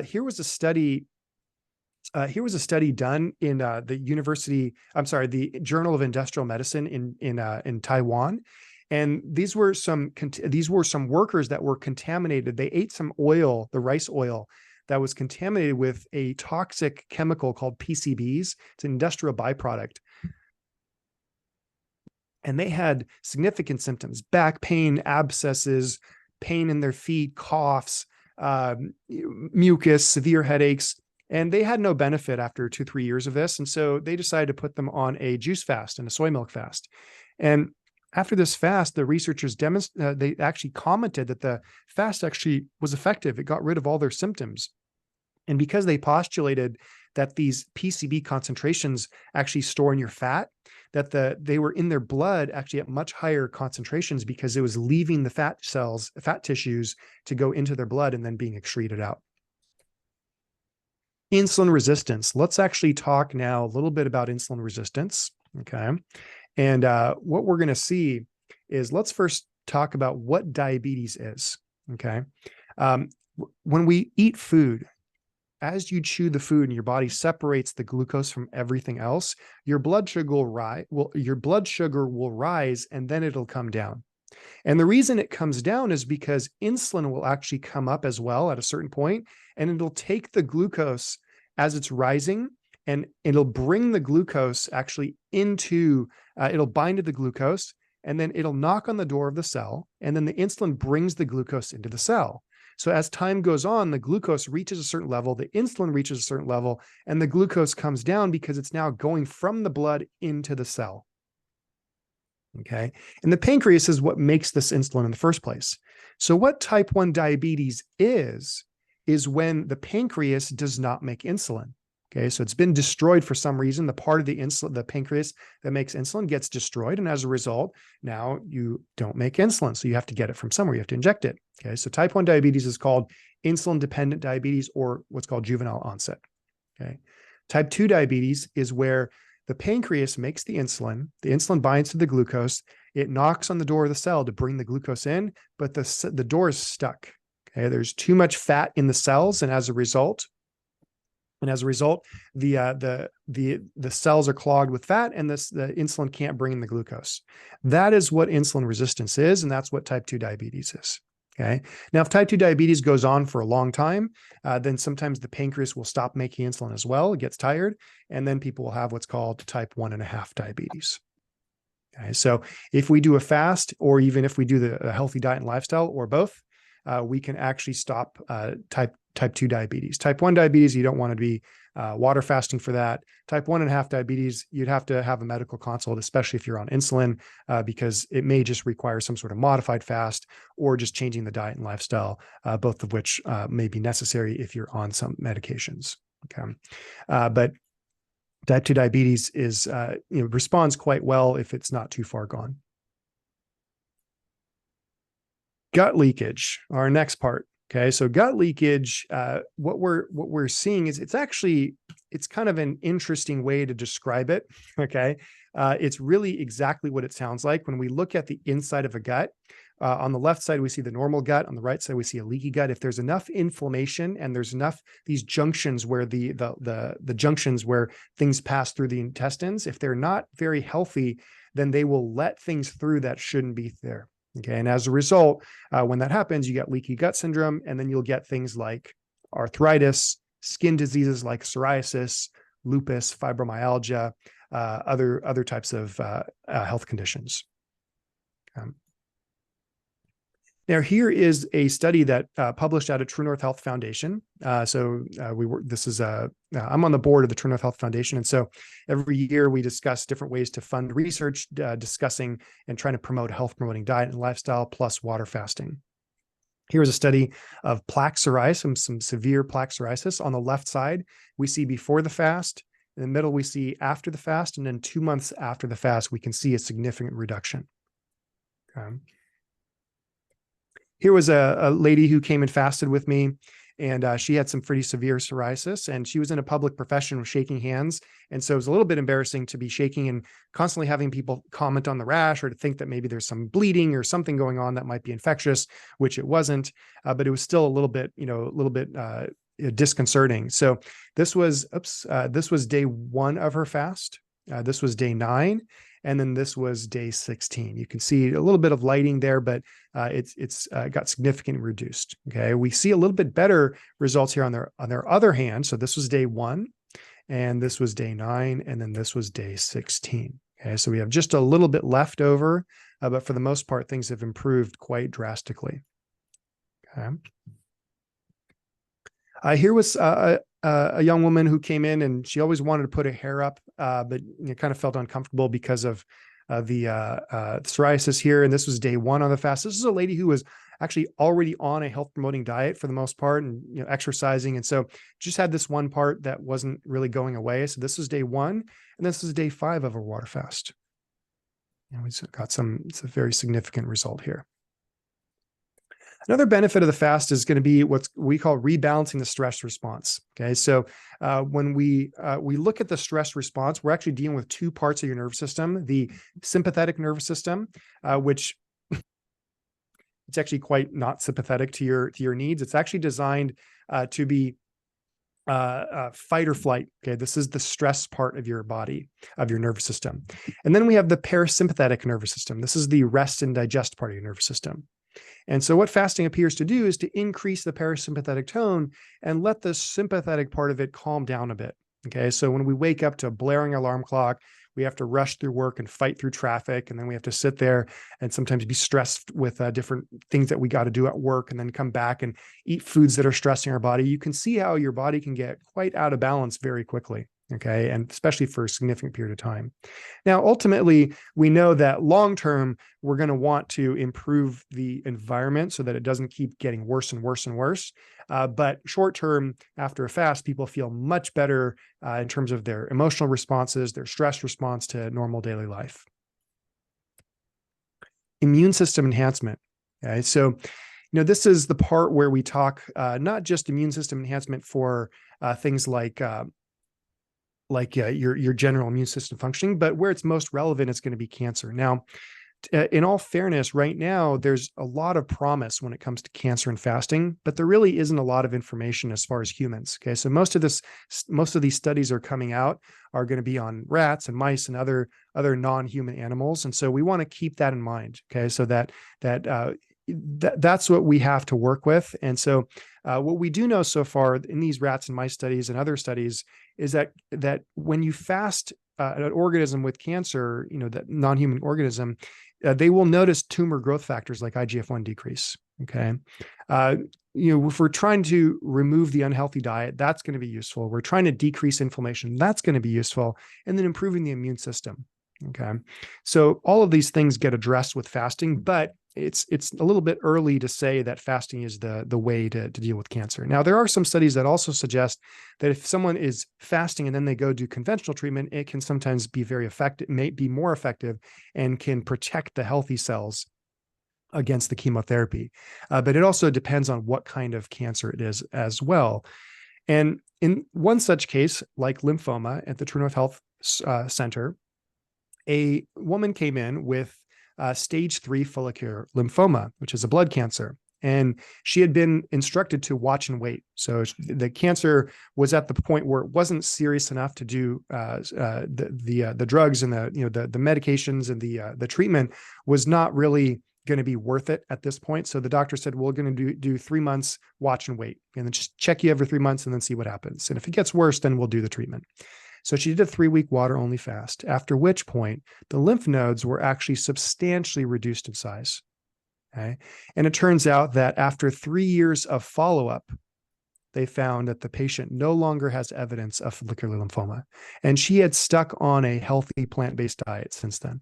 Here was a study done in the Journal of Industrial Medicine in Taiwan. And these were some workers that were contaminated. They ate some oil, the rice oil, that was contaminated with a toxic chemical called PCBs. It's an industrial byproduct. And they had significant symptoms: back pain, abscesses, pain in their feet, coughs, mucus, severe headaches. And they had no benefit after 2-3 years of this. And so they decided to put them on a juice fast and a soy milk fast. And after this fast, the researchers they actually commented that the fast actually was effective. It got rid of all their symptoms. And because they postulated that these PCB concentrations actually store in your fat, that they were in their blood actually at much higher concentrations, because it was leaving the fat tissues to go into their blood and then being excreted out. Insulin resistance. Let's actually talk now a little bit about insulin resistance. Okay. And what we're going to see is, let's first talk about what diabetes is. Okay. When we eat food, as you chew the food and your body separates the glucose from everything else, your blood sugar will rise, and then it'll come down. And the reason it comes down is because insulin will actually come up as well at a certain point, and it'll take the glucose as it's rising, and it'll bring the glucose actually into, it'll bind to the glucose, and then it'll knock on the door of the cell, and then the insulin brings the glucose into the cell. So as time goes on, the glucose reaches a certain level, the insulin reaches a certain level, and the glucose comes down because it's now going from the blood into the cell. Okay. And the pancreas is what makes this insulin in the first place. So what type 1 diabetes is when the pancreas does not make insulin. Okay. So it's been destroyed for some reason. The part of the pancreas that makes insulin gets destroyed. And as a result, now you don't make insulin. So you have to get it from somewhere. You have to inject it. Okay. So type 1 diabetes is called insulin dependent diabetes, or what's called juvenile onset. Okay. Type 2 diabetes is where the pancreas makes the insulin binds to the glucose, it knocks on the door of the cell to bring the glucose in, but the door is stuck. Okay, there's too much fat in the cells, and as a result, the cells are clogged with fat, and the insulin can't bring in the glucose. That is what insulin resistance is, and that's what type 2 diabetes is. Okay. Now, if type 2 diabetes goes on for a long time, then sometimes the pancreas will stop making insulin as well. It gets tired, and then people will have what's called type 1.5 diabetes. Okay. So if we do a fast, or even if we do a healthy diet and lifestyle, or both, we can actually stop type 2 diabetes. Type 1 diabetes, you don't want to be water fasting for that. Type 1.5 diabetes, you'd have to have a medical consult, especially if you're on insulin, because it may just require some sort of modified fast or just changing the diet and lifestyle, both of which may be necessary if you're on some medications. Okay. But type 2 diabetes is, responds quite well if it's not too far gone. Gut leakage, our next part. Okay, so gut leakage, what we're seeing is it's kind of an interesting way to describe it. Okay, it's really exactly what it sounds like when we look at the inside of a gut. On the left side, we see the normal gut. On the right side, we see a leaky gut. If there's enough inflammation and there's enough these junctions where the junctions where things pass through the intestines, if they're not very healthy, then they will let things through that shouldn't be there. Okay. And as a result, when that happens, you get leaky gut syndrome, and then you'll get things like arthritis, skin diseases like psoriasis, lupus, fibromyalgia, other types of health conditions. Now, here is a study that published out of True North Health Foundation. I'm on the board of the True North Health Foundation. And so every year we discuss different ways to fund research, discussing and trying to promote health promoting diet and lifestyle plus water fasting. Here's a study of plaque psoriasis, some severe plaque psoriasis. On the left side, we see before the fast. In the middle, we see after the fast. And then 2 months after the fast, we can see a significant reduction. Okay. Here was a lady who came and fasted with me, and she had some pretty severe psoriasis, and she was in a public profession with shaking hands. And so it was a little bit embarrassing to be shaking and constantly having people comment on the rash, or to think that maybe there's some bleeding or something going on that might be infectious, which it wasn't, but it was still a little bit disconcerting. So this was day 1 of her fast. This was day 9. And then this was day 16. You can see a little bit of lighting there, but it's got significantly reduced. Okay, we see a little bit better results here on their other hand. So this was day 1, and this was day 9, and then this was day 16. Okay, so we have just a little bit left over, but for the most part, things have improved quite drastically. Okay. Here was a young woman who came in, and she always wanted to put her hair up, but kind of felt uncomfortable because of the psoriasis here. And this was day 1 on the fast. This is a lady who was actually already on a health promoting diet for the most part, and exercising. And so just had this one part that wasn't really going away. So this was day 1, and this is day 5 of her water fast. And we got it's a very significant result here. Another benefit of the fast is going to be what we call rebalancing the stress response. Okay, so when we look at the stress response, we're actually dealing with 2 parts of your nervous system: the sympathetic nervous system, which it's actually quite not sympathetic to your needs. It's actually designed to be fight or flight. Okay, this is the stress part of your body, of your nervous system. And then we have the parasympathetic nervous system. This is the rest and digest part of your nervous system. And so what fasting appears to do is to increase the parasympathetic tone and let the sympathetic part of it calm down a bit. Okay. So when we wake up to a blaring alarm clock, we have to rush through work and fight through traffic. And then we have to sit there and sometimes be stressed with different things that we got to do at work, and then come back and eat foods that are stressing our body. You can see how your body can get quite out of balance very quickly. Okay. And especially for a significant period of time. Now, ultimately, we know that long-term, we're going to want to improve the environment so that it doesn't keep getting worse and worse and worse. But short-term, after a fast, people feel much better in terms of their emotional responses, their stress response to normal daily life. Immune system enhancement. Okay. So, this is the part where we talk not just immune system enhancement for things like your general immune system functioning, but where it's most relevant is going to be cancer. Now, in all fairness, right now, there's a lot of promise when it comes to cancer and fasting, but there really isn't a lot of information as far as humans. Okay. So most of these studies are coming out are going to be on rats and mice and other non-human animals. And so we want to keep that in mind. Okay. So that's what we have to work with. And so what we do know so far in these rats and mice studies and other studies is that when you fast an organism with cancer, that non-human organism, they will notice tumor growth factors like IGF-1 decrease. Okay. If we're trying to remove the unhealthy diet, that's going to be useful. We're trying to decrease inflammation, that's going to be useful. And then improving the immune system. Okay. So all of these things get addressed with fasting, but it's a little bit early to say that fasting is the way to deal with cancer. Now, there are some studies that also suggest that if someone is fasting and then they go do conventional treatment, it can sometimes be very effective, may be more effective, and can protect the healthy cells against the chemotherapy. But it also depends on what kind of cancer it is as well. And in one such case, like lymphoma at the True North Health Center, a woman came in with stage 3 follicular lymphoma, which is a blood cancer. And she had been instructed to watch and wait. So the cancer was at the point where it wasn't serious enough to do the drugs and the medications, and the treatment was not really going to be worth it at this point. So the doctor said, we're going to do 3 months watch and wait, and then just check you every 3 months and then see what happens. And if it gets worse, then we'll do the treatment. So she did a 3-week water-only fast, after which point the lymph nodes were actually substantially reduced in size. Okay. And it turns out that after 3 years of follow-up, they found that the patient no longer has evidence of follicular lymphoma. And she had stuck on a healthy plant-based diet since then.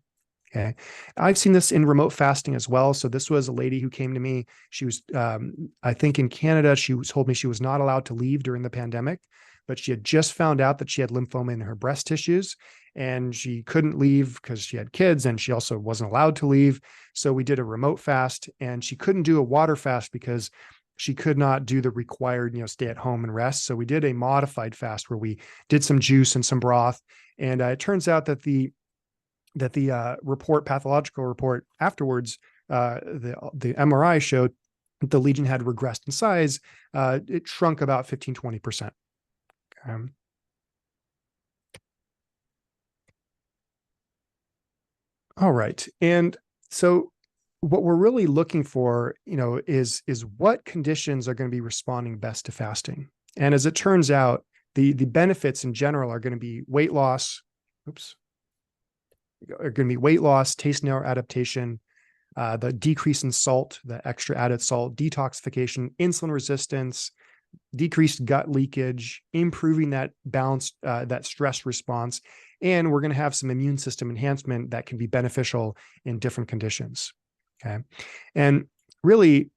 Okay. I've seen this in remote fasting as well. So this was a lady who came to me. She was, I think in Canada, told me she was not allowed to leave during the pandemic, but she had just found out that she had lymphoma in her breast tissues, and she couldn't leave because she had kids, and she also wasn't allowed to leave. So we did a remote fast, and she couldn't do a water fast because she could not do the required, stay at home and rest. So we did a modified fast where we did some juice and some broth. And it turns out that the pathological report afterwards, the MRI showed that the lesion had regressed in size. It shrunk about 15-20%. All right. And so what we're really looking for, is what conditions are going to be responding best to fasting. And as it turns out, the benefits in general are going to be weight loss. Are going to be weight loss, taste neuroadaptation, the decrease in salt, the extra added salt, detoxification, insulin resistance, decreased gut leakage, improving that balance, that stress response. And we're going to have some immune system enhancement that can be beneficial in different conditions. Okay. And really,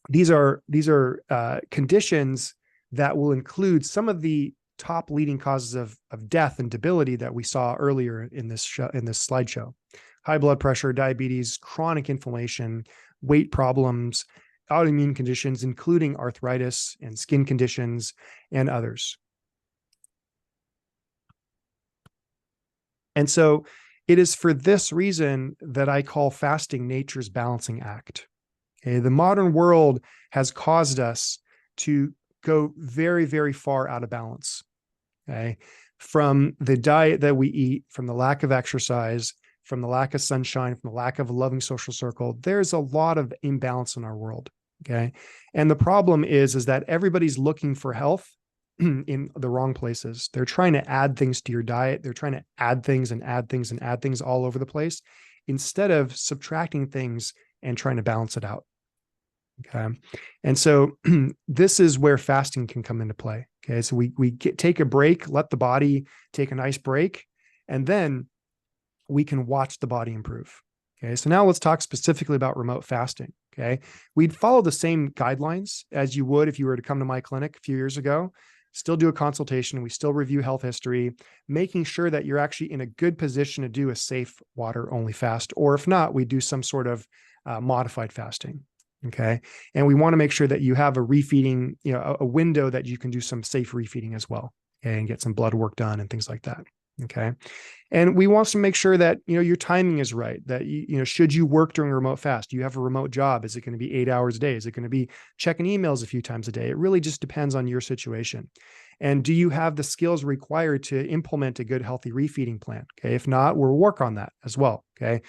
these are conditions that will include some of the top leading causes of death and debility that we saw earlier in this slideshow: high blood pressure, diabetes, chronic inflammation, weight problems, autoimmune conditions, including arthritis and skin conditions, and others. And so it is for this reason that I call fasting nature's balancing act. Okay, the modern world has caused us to go very, very far out of balance. Okay, from the diet that we eat, from the lack of exercise, from the lack of sunshine, from the lack of a loving social circle, there's a lot of imbalance in our world. Okay. And the problem is that everybody's looking for health, in the wrong places. They're trying to add things to your diet. They're trying to add things and add things and add things all over the place instead of subtracting things and trying to balance it out. Okay. And so this is where fasting can come into play. Okay. So take a break, let the body take a nice break, and then we can watch the body improve. Okay. So now let's talk specifically about remote fasting. Okay. We'd follow the same guidelines as you would if you were to come to my clinic a few years ago. Still do a consultation. We still review health history, making sure that you're actually in a good position to do a safe water only fast. Or if not, we do some sort of modified fasting. Okay. And we want to make sure that you have a refeeding, a window that you can do some safe refeeding as well, okay, and get some blood work done and things like that. Okay. And we want to make sure that, your timing is right, that, should you work during a remote fast? Do you have a remote job? Is it going to be 8 hours a day? Is it going to be checking emails a few times a day? It really just depends on your situation. And do you have the skills required to implement a good, healthy refeeding plan? Okay. If not, we'll work on that as well. Okay.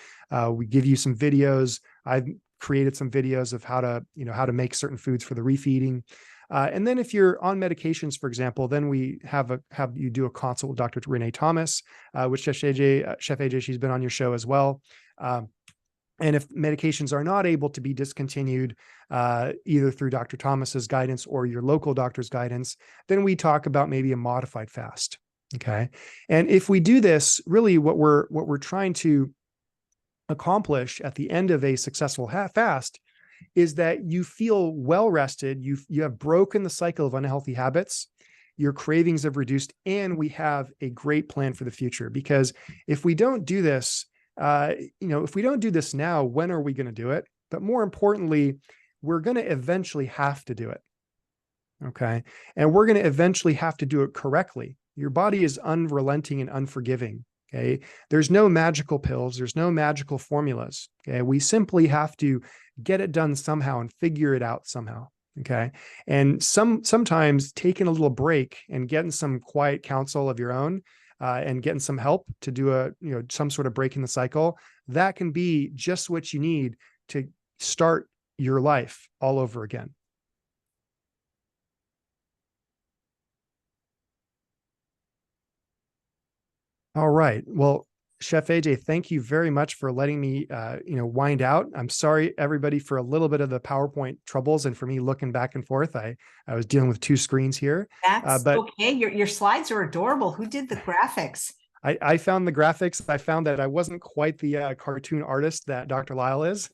We give you some videos. I've created some videos of how to make certain foods for the refeeding. And then if you're on medications, for example, then we have you do a consult with Dr. Renee Thomas, which Chef AJ, she's been on your show as well. And if medications are not able to be discontinued, either through Dr. Thomas's guidance or your local doctor's guidance, then we talk about maybe a modified fast. Okay. And if we do this, really what we're trying to accomplish at the end of a successful fast is that you feel well rested, you have broken the cycle of unhealthy habits, your cravings have reduced, and we have a great plan for the future. Because if we don't do this, if we don't do this now, when are we going to do it? But more importantly, we're going to eventually have to do it. Okay. And we're going to eventually have to do it correctly. Your body is unrelenting and unforgiving. Okay. There's no magical pills. There's no magical formulas. Okay. We simply have to get it done somehow and figure it out somehow. Okay. And sometimes taking a little break and getting some quiet counsel of your own, and getting some help to do some sort of break in the cycle, that can be just what you need to start your life all over again. All right. Well, Chef AJ, thank you very much for letting me, wind out. I'm sorry, everybody, for a little bit of the PowerPoint troubles and for me looking back and forth. I was dealing with two screens here. That's but okay. Your slides are adorable. Who did the graphics? I found the graphics. I found that I wasn't quite the cartoon artist that Dr. Lyle is.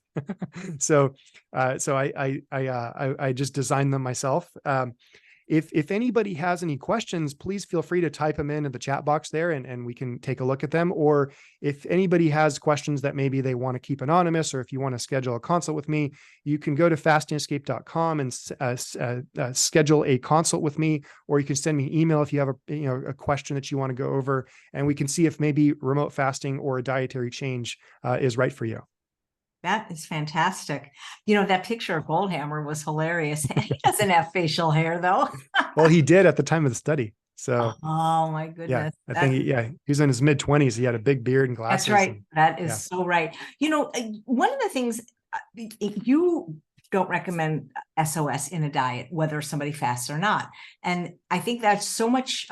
So I just designed them myself. If anybody has any questions, please feel free to type them in the chat box there and we can take a look at them. Or if anybody has questions that maybe they want to keep anonymous, or if you want to schedule a consult with me, you can go to fastingescape.com and schedule a consult with me, or you can send me an email if you have a question that you want to go over, and we can see if maybe remote fasting or a dietary change is right for you. That is fantastic. That picture of Goldhamer was hilarious. He doesn't have facial hair, though. Well, he did at the time of the study. So, oh my goodness. Yeah, I think he was in his mid-20s. He had a big beard and glasses. That's right. That is so right. One of the things, you don't recommend SOS in a diet, whether somebody fasts or not. And I think that's so much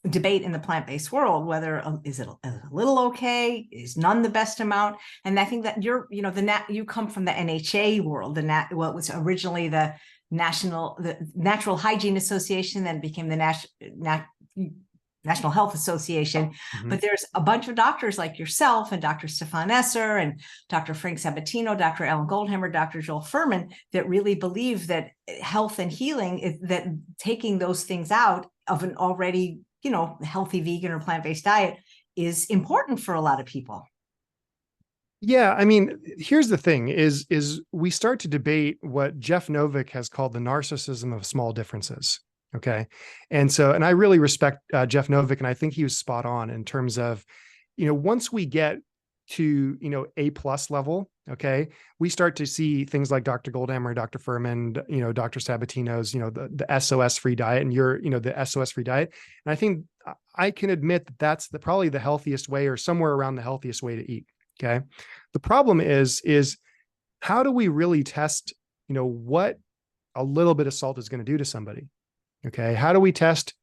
debate in the plant-based world, whether is it a little okay, is none the best amount. And I think that you come from the NHA world, what was originally the Natural Hygiene Association, then became the National Health Association. Mm-hmm. But there's a bunch of doctors like yourself and Dr. Stefan Esser and Dr. Frank Sabatino, Dr. Ellen Goldhamer, Dr. Joel Furman, that really believe that health and healing is that taking those things out of an already healthy vegan or plant-based diet is important for a lot of people. Yeah. I mean, here's the thing is we start to debate what Jeff Novick has called the narcissism of small differences. Okay. And I really respect Jeff Novick, and I think he was spot on in terms of, once we get to, A+ level, okay, we start to see things like Dr. Goldhamer, Dr. Furman, Dr. Sabatino's, the SOS free diet, and the SOS free diet. And I think I can admit that that's probably the healthiest way, or somewhere around the healthiest way to eat. Okay. The problem is how do we really test, what a little bit of salt is going to do to somebody? Okay. How do we test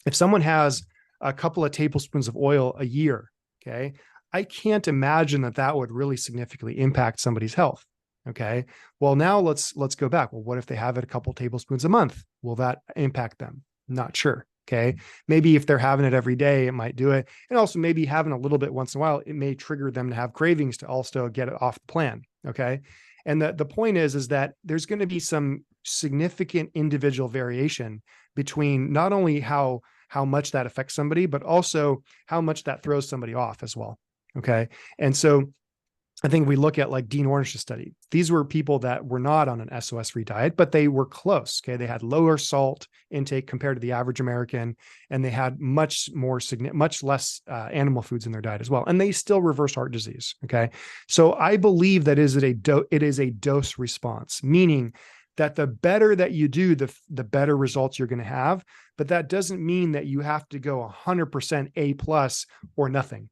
if someone has a couple of tablespoons of oil a year? Okay. I can't imagine that that would really significantly impact somebody's health. Okay. Well, now let's go back. Well, what if they have it a couple tablespoons a month? Will that impact them? Not sure. Okay. Maybe if they're having it every day, it might do it. And also maybe having a little bit once in a while, it may trigger them to have cravings to also get it off the plan. Okay. And the point is that there's going to be some significant individual variation between not only how much that affects somebody, but also how much that throws somebody off as well. Okay. And so I think we look at like Dean Ornish's study. These were people that were not on an SOS-free diet, but they were close. Okay. They had lower salt intake compared to the average American, and they had much less animal foods in their diet as well. And they still reversed heart disease. Okay. So I believe that it is a dose response, meaning that the better that you do, the better results you're going to have. But that doesn't mean that you have to go 100% A+ or nothing.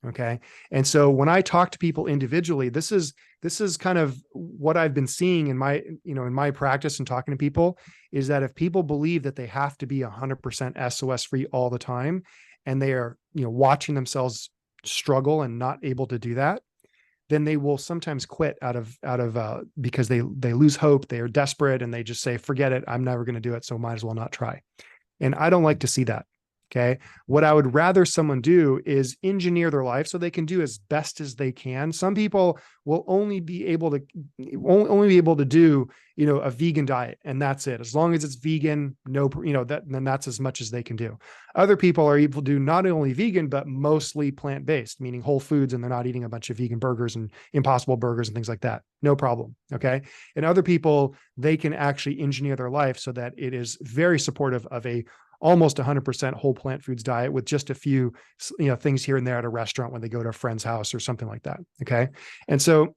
Okay. And so when I talk to people individually, this is kind of what I've been seeing in my practice and talking to people, is that if people believe that they have to be 100% SOS free all the time, and they are, watching themselves struggle and not able to do that, then they will sometimes quit out of because they lose hope. They are desperate and they just say, forget it. I'm never going to do it. So might as well not try. And I don't like to see that. Okay. What I would rather someone do is engineer their life so they can do as best as they can. Some people will only be able to do, a vegan diet, and that's it. As long as it's vegan, then that's as much as they can do. Other people are able to do not only vegan, but mostly plant-based, meaning whole foods, and they're not eating a bunch of vegan burgers and Impossible burgers and things like that. No problem. Okay. And other people, they can actually engineer their life so that it is very supportive of a almost 100% whole plant foods diet with just a few, things here and there at a restaurant when they go to a friend's house or something like that. Okay. And so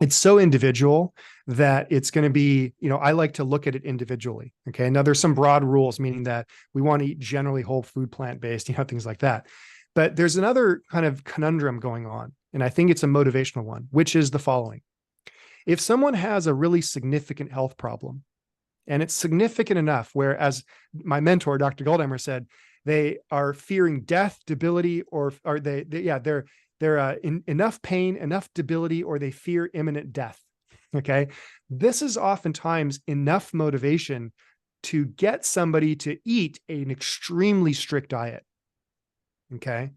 it's so individual that it's going to be, I like to look at it individually. Okay. Now there's some broad rules, meaning that we want to eat generally whole food, plant-based, things like that. But there's another kind of conundrum going on. And I think it's a motivational one, which is the following. If someone has a really significant health problem, and it's significant enough where, as my mentor, Dr. Goldhamer, said, they are fearing death, debility, or they're in enough pain, enough debility, or they fear imminent death. Okay. This is oftentimes enough motivation to get somebody to eat an extremely strict diet. Okay.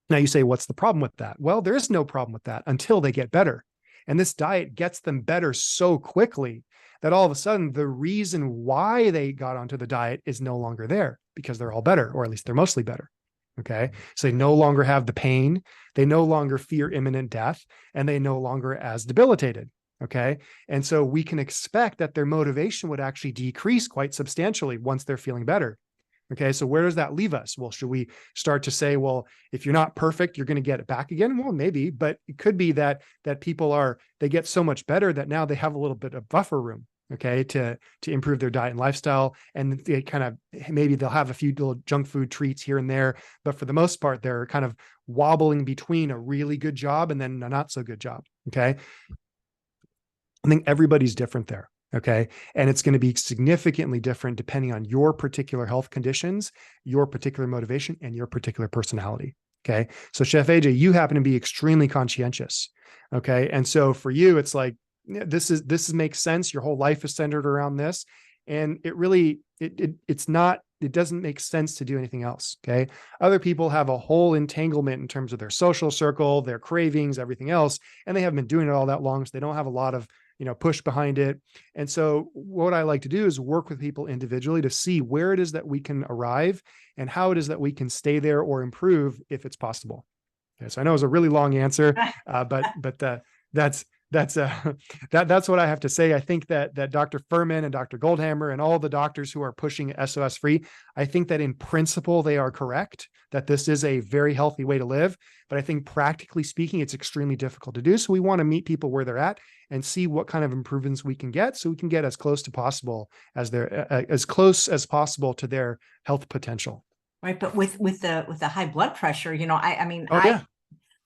Now you say, what's the problem with that? Well, there is no problem with that until they get better. And this diet gets them better so quickly that all of a sudden the reason why they got onto the diet is no longer there, because they're all better, or at least they're mostly better. Okay. So they no longer have the pain. They no longer fear imminent death, and they no longer as debilitated. Okay. And so we can expect that their motivation would actually decrease quite substantially once they're feeling better. Okay. So where does that leave us? Well, should we start to say, well, if you're not perfect, you're going to get it back again? Well, maybe, but it could be that people they get so much better that now they have a little bit of buffer room. Okay. To improve their diet and lifestyle. And they maybe they'll have a few little junk food treats here and there, but for the most part, they're kind of wobbling between a really good job and then a not so good job. Okay. I think everybody's different there. Okay. And it's going to be significantly different depending on your particular health conditions, your particular motivation, and your particular personality. Okay. So Chef AJ, you happen to be extremely conscientious. Okay. And so for you, it's like, this makes sense. Your whole life is centered around this. And it really, it doesn't make sense to do anything else. Okay. Other people have a whole entanglement in terms of their social circle, their cravings, everything else. And they haven't been doing it all that long. So they don't have a lot of, push behind it. And so what I like to do is work with people individually to see where it is that we can arrive and how it is that we can stay there or improve if it's possible. Okay. So I know it's a really long answer, but that's what I have to say. I think that Dr. Furman and Dr. Goldhamer and all the doctors who are pushing SOS free, I think that in principle, they are correct, that this is a very healthy way to live. But I think practically speaking, it's extremely difficult to do. So we want to meet people where they're at and see what kind of improvements we can get, so we can get as close to possible as close as possible to their health potential. Right. But with the high blood pressure, Oh, yeah.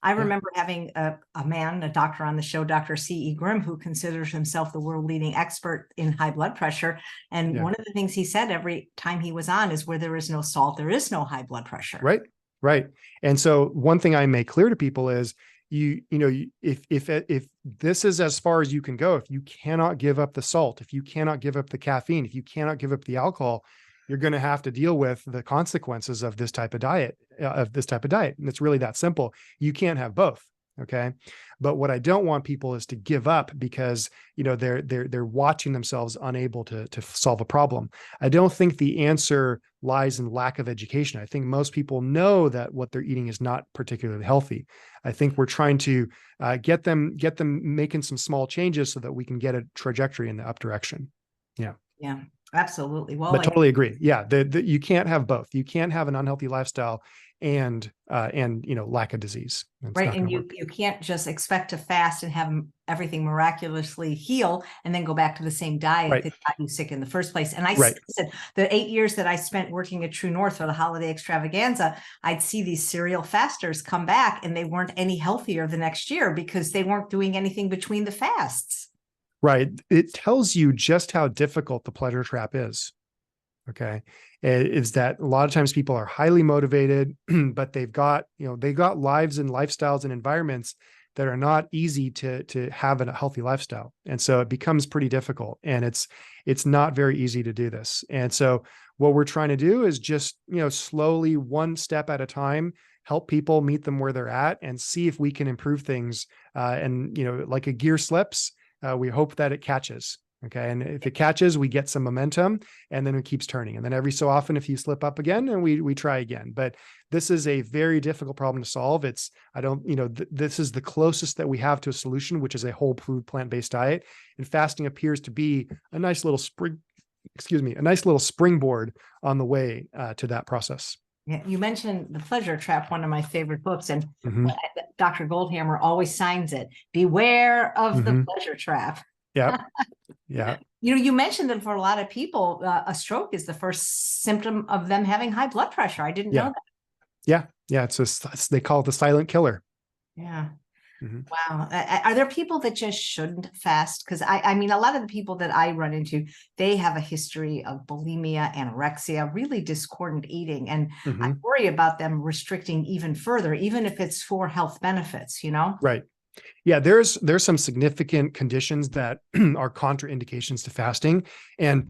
I remember having a man, a doctor on the show, Dr. C.E. Grimm, who considers himself the world leading expert in high blood pressure. And one of the things he said every time he was on is, where there is no salt, there is no high blood pressure. Right. Right. And so one thing I make clear to people is, if this is as far as you can go, if you cannot give up the salt, if you cannot give up the caffeine, if you cannot give up the alcohol, you're going to have to deal with the consequences of this type of diet, And it's really that simple. You can't have both. Okay. But what I don't want people is to give up because, they're watching themselves unable to solve a problem. I don't think the answer lies in lack of education. I think most people know that what they're eating is not particularly healthy. I think we're trying to get them making some small changes so that we can get a trajectory in the up direction. Yeah. Yeah, absolutely. Well, but totally agree. Yeah. You can't have both. You can't have an unhealthy lifestyle and lack of disease. Right. And you can't just expect to fast and have everything miraculously heal and then go back to the same diet that got you sick in the first place. And I said, the 8 years that I spent working at True North for the holiday extravaganza, I'd see these serial fasters come back and they weren't any healthier the next year because they weren't doing anything between the fasts. Right. It tells you just how difficult the pleasure trap is. Okay. Is that a lot of times people are highly motivated, but they've got lives and lifestyles and environments that are not easy to have a healthy lifestyle. And so it becomes pretty difficult, and it's not very easy to do this. And so what we're trying to do is just, slowly, one step at a time, help people, meet them where they're at, and see if we can improve things. And like a gear slips, we hope that it catches. Okay. And if it catches, we get some momentum, and then it keeps turning. And then every so often, if you slip up again, and we try again. But this is a very difficult problem to solve. This is the closest that we have to a solution, which is a whole food, plant-based diet. And fasting appears to be a nice little springboard on the way to that process. Yeah, you mentioned The Pleasure Trap, one of my favorite books, and Dr. Goldhamer always signs it, "Beware of the pleasure trap." Yeah. Yeah. You mentioned that for a lot of people, a stroke is the first symptom of them having high blood pressure. I didn't know that. Yeah. Yeah. They call it the silent killer. Yeah. Wow. Are there people that just shouldn't fast? Because I mean, a lot of the people that I run into, they have a history of bulimia, anorexia, really discordant eating. And I worry about them restricting even further, even if it's for health benefits, Right. Yeah, there's some significant conditions that are contraindications to fasting, and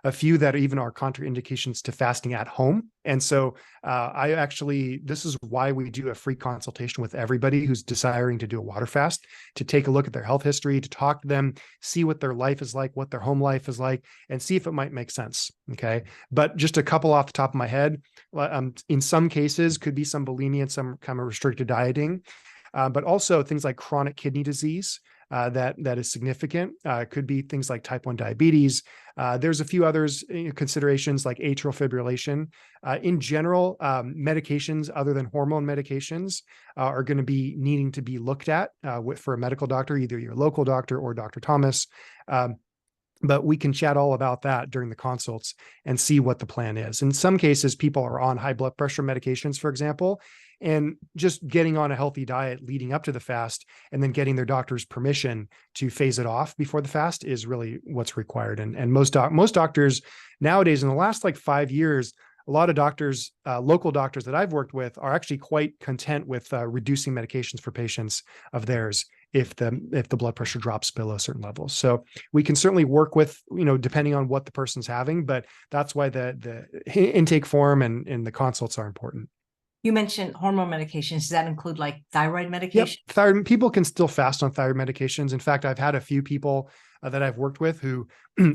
a few that even are contraindications to fasting at home. And so this is why we do a free consultation with everybody who's desiring to do a water fast, to take a look at their health history, to talk to them, see what their life is like, what their home life is like, and see if it might make sense. Okay. But just a couple off the top of my head, in some cases could be some bulimia and some kind of restricted dieting. But also things like chronic kidney disease that is significant. Could be things like type 1 diabetes. There's a few others considerations like atrial fibrillation. In general, medications other than hormone medications are going to be needing to be looked at for a medical doctor, either your local doctor or Dr. Thomas. But we can chat all about that during the consults and see what the plan is. In some cases, people are on high blood pressure medications, for example, and just getting on a healthy diet leading up to the fast and then getting their doctor's permission to phase it off before the fast is really what's required. And most doctors nowadays, in the last 5 years, a lot of doctors, local doctors that I've worked with, are actually quite content with reducing medications for patients of theirs if the blood pressure drops below certain levels. So we can certainly work with, depending on what the person's having, but that's why the intake form and the consults are important. You mentioned hormone medications. Does that include thyroid medication? Yep. Thyroid, people can still fast on thyroid medications. In fact, I've had a few people that I've worked with who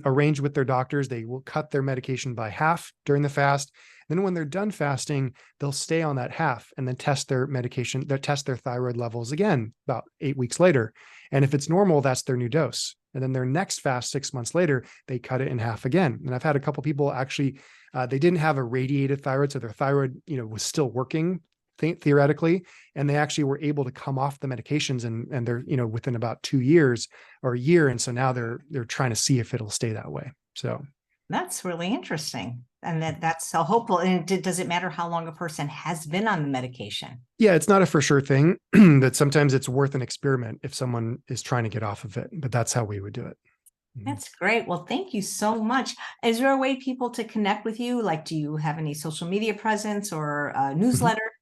arrange with their doctors. They will cut their medication by half during the fast. Then when they're done fasting, they'll stay on that half and then test their medication, test their thyroid levels again about 8 weeks later. And if it's normal, that's their new dose. And then their next fast 6 months later, they cut it in half again. And I've had a couple people actually, they didn't have a radiated thyroid, so their thyroid, was still working theoretically, and they actually were able to come off the medications and they're, within about 2 years or a year. And so now they're trying to see if it'll stay that way. So that's really interesting. And that's so hopeful. And does it matter how long a person has been on the medication? Yeah, it's not a for sure thing, but sometimes it's worth an experiment if someone is trying to get off of it. But that's how we would do it. That's great. Well, thank you so much. Is there a way people to connect with you? Like, do you have any social media presence or a newsletter?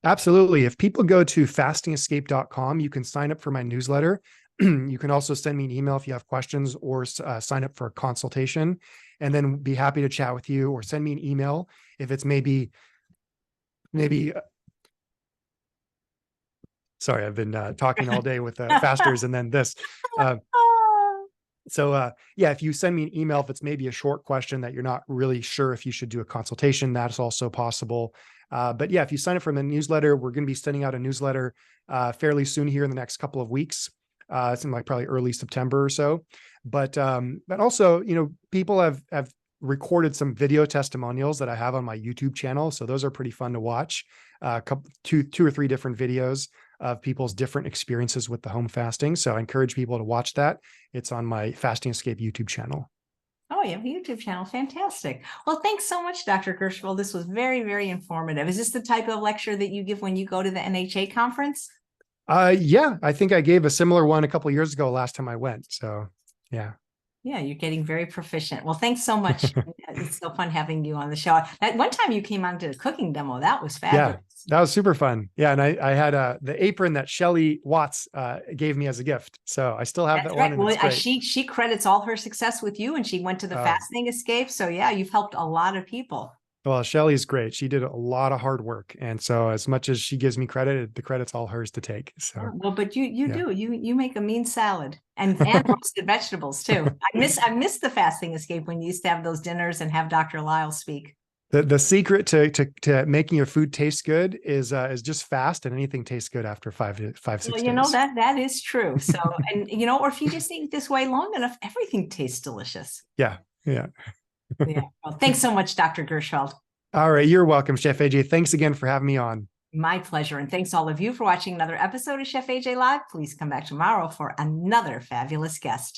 Absolutely. If people go to fastingescape.com, you can sign up for my newsletter. You can also send me an email if you have questions, or sign up for a consultation, and then be happy to chat with you, or send me an email if it's maybe sorry, I've been talking all day with fasters and then this. Yeah, if you send me an email, if it's maybe a short question that you're not really sure if you should do a consultation, that's also possible. But yeah, if you sign up for the newsletter, we're going to be sending out a newsletter fairly soon here in the next couple of weeks. It's in like probably early September or so. But also, people have recorded some video testimonials that I have on my YouTube channel. So those are pretty fun to watch. Two or three different videos of people's different experiences with the home fasting. So I encourage people to watch that. It's on my Fasting Escape YouTube channel. Oh, you have a YouTube channel. Fantastic. Well, thanks so much, Dr. Gershfeld. This was very, very informative. Is this the type of lecture that you give when you go to the NHA conference? Yeah, I think I gave a similar one a couple of years ago last time I went. So yeah. Yeah, you're getting very proficient. Well, thanks so much. It's so fun having you on the show. That one time you came on to the cooking demo, that was fabulous. Yeah, that was super fun. Yeah, and I had the apron that Shelly Watts gave me as a gift. So I still have that right. one. And well, she credits all her success with you, and she went to the Fasting Escape. So yeah, you've helped a lot of people. Well, Shelly's great. She did a lot of hard work. And so as much as she gives me credit, the credit's all hers to take. So well, but you make a mean salad and roasted vegetables too. I miss the Fasting Escape when you used to have those dinners and have Dr. Lyle speak. The secret to making your food taste good is just fast, and anything tastes good after 5 to 6 days. That is true. So, and or if you just eat this way long enough, everything tastes delicious. Yeah. Yeah. Yeah. Well, thanks so much, Dr. Gershfeld. All right. You're welcome, Chef AJ. Thanks again for having me on. My pleasure. And thanks all of you for watching another episode of Chef AJ Live. Please come back tomorrow for another fabulous guest.